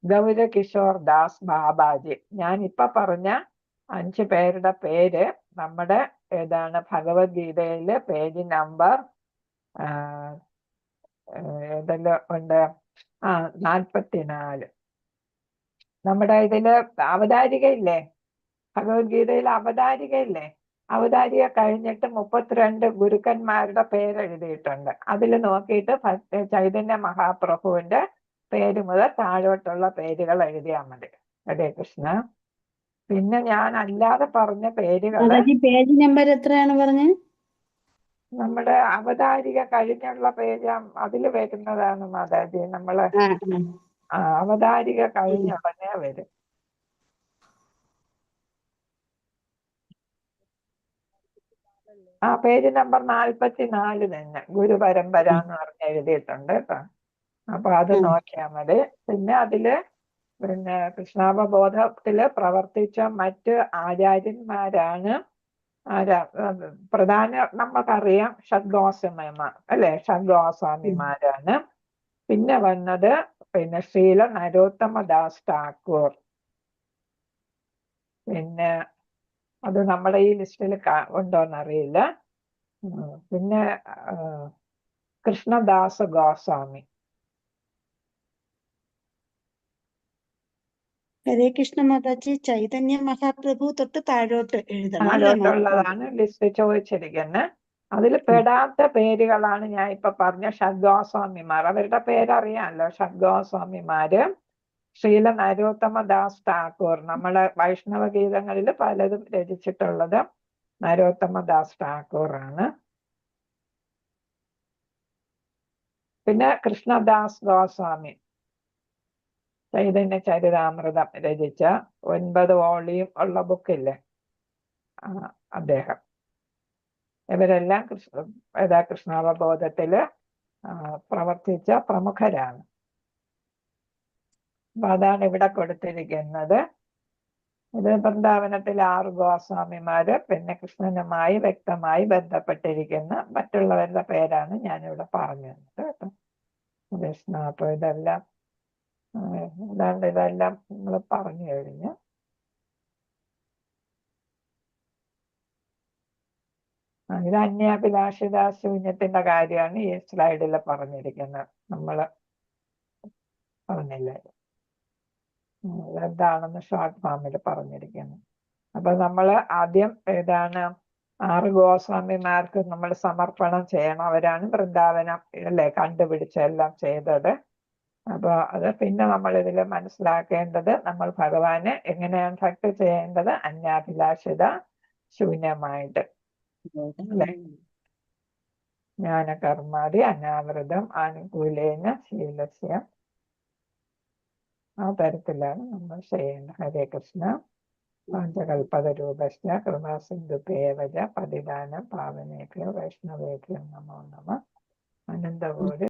ഗൗരകിഷോർ ദാസ് ബാബാജി. ഞാൻ ഇപ്പൊ പറഞ്ഞ 5 പേരുടെ പേര് നമ്മുടെ ഏതാണ് ഭഗവത്ഗീതയിലെ പേജ് നമ്പർ ഏതെല്ലാം ഉണ്ട്? 44. നമ്മുടെ ഇതില് അവതാരിക ഇല്ലേ? ഭഗവത്ഗീതയിൽ അവതാരിക ഇല്ലേ? അവതാരിക കഴിഞ്ഞിട്ട് 32 ഗുരുക്കന്മാരുടെ പേര് എഴുതിയിട്ടുണ്ട്. അതിൽ നോക്കിയിട്ട് ചൈതന്യ മഹാപ്രഭുവിന്റെ പേര് മുതൽ താഴോട്ടുള്ള പേരുകൾ എഴുതിയാൽ മതി. ഹരേ കൃഷ്ണ. പിന്നെ ഞാൻ അല്ലാതെ പറഞ്ഞ പേരുകള് പേജ് നമ്പർ എത്രയാണ് പറഞ്ഞത്? നമ്മുടെ അവതാരിക കഴിഞ്ഞുള്ള പേജ് അതിൽ വരുന്നതാണ് മാതാജി. നമ്മള് അവതാരിക കഴിഞ്ഞ ഉടനെ വരും. പേജ് നമ്പർ 44 തന്നെ ഗുരുപരമ്പര എന്ന് പറഞ്ഞ് എഴുതിയിട്ടുണ്ട് കേട്ടോ. അപ്പൊ അത് നോക്കിയാൽ മതി. പിന്നെ അതില് പിന്നെ കൃഷ്ണാവബോധത്തില് പ്രവർത്തിച്ച മറ്റ് ആചാര്യന്മാരാണ് പ്രധാന നമുക്കറിയാം ഷഡ്ഗോസ്വാമിമാർ അല്ലെ. ഷഡ്ഗോസ്വാമിമാരാണ്. പിന്നെ വന്നത് പിന്നെ ശ്രീല നരോത്തമദാസ് ഠാക്കൂർ. പിന്നെ അത് നമ്മുടെ ഈ ലിസ്റ്റിൽ ഉണ്ടോന്നറിയില്ല. പിന്നെ കൃഷ്ണദാസ് ഗോസ്വാമി. ഹരേ കൃഷ്ണ മാതാജി, ചൈതന്യ മഹാപ്രഭു തൊട്ട് താഴോട്ട് എഴുതണം അല്ലേ മാതാജി? താഴോട്ടുള്ളതാണ് ലിസ്റ്റ് ചോദിച്ചിരിക്കുന്നത്. അതിൽ പെടാത്ത പേരുകളാണ് ഞാൻ ഇപ്പൊ പറഞ്ഞ ഷഡ്ഗോസ്വാമിമാർ. അവരുടെ പേരറിയാമല്ലോ. ഷഡ്ഗോസ്വാമിമാര്, ശ്രീല നരോത്തമദാസ് ഠാക്കൂർ. നമ്മളെ വൈഷ്ണവ ഗീതങ്ങളിൽ പലതും രചിച്ചിട്ടുള്ളത് നരോത്തമദാസ് ഠാക്കൂർ ആണ്. പിന്നെ കൃഷ്ണദാസ് ഗോസ്വാമി ചൈതന്യ ചരിതാമൃതം രചിച്ച 9 വോളിയം ഉള്ള ബുക്കില്ലേ, അദ്ദേഹം. ഇവരെല്ലാം കൃഷ്ണാവബോധത്തില് പ്രവർത്തിച്ച പ്രമുഖരാണ്. അപ്പൊ അതാണ് ഇവിടെ കൊടുത്തിരിക്കുന്നത്. ഇത് വൃന്ദാവനത്തിലെ 6 ഗോസ്വാമിമാര്, പിന്നെ കൃഷ്ണനുമായി വ്യക്തമായി ബന്ധപ്പെട്ടിരിക്കുന്ന മറ്റുള്ളവരുടെ പേരാണ് ഞാനിവിടെ പറഞ്ഞു തന്നത് കേട്ടോ. കൃഷ്ണ, അപ്പൊ ഇതെല്ലാം നിങ്ങൾ പറഞ്ഞു കഴിഞ്ഞു. ഇത് അന്യാഭിലാഷിത ശൂന്യത്തിന്റെ കാര്യമാണ് ഈ സ്ലൈഡിൽ പറഞ്ഞിരിക്കുന്നത്. നമ്മള് പറഞ്ഞില്ലേ, എന്താണെന്ന് ഷോർട്ട് ഫോമിൽ പറഞ്ഞിരിക്കുന്നു. അപ്പൊ നമ്മള് ആദ്യം ഏതാണ് 6 ഗോസ്വാമിമാർക്ക് നമ്മൾ സമർപ്പണം ചെയ്യണം. അവരാണ് വൃന്ദാവനം അല്ലെ കണ്ടുപിടിച്ചെല്ലാം ചെയ്തത്. അപ്പൊ അത് പിന്നെ നമ്മൾ ഇതിൽ മനസ്സിലാക്കേണ്ടത്, നമ്മൾ ഭഗവാനെ എങ്ങനെയാണ് ഭക്തി ചെയ്യേണ്ടത്? അന്യാഭിലാഷിത ശൂന്യമായിട്ട് അല്ലെ. ജ്ഞാനകർമാദി അനാവൃതം ആനുകൂലേന ശീലസ്യ, ആ തരത്തിലാണ് നമ്മൾ ചെയ്യേണ്ടത്. ഹരേ കൃഷ്ണ. പഞ്ചകൽപതരൂപശ്ച കൃപാസിന്ധുഭേവച പതിദാനം പാവനേഭ്യോ വൈഷ്ണവേഭ്യോ നമോ നമഃ. അനന്തകോടി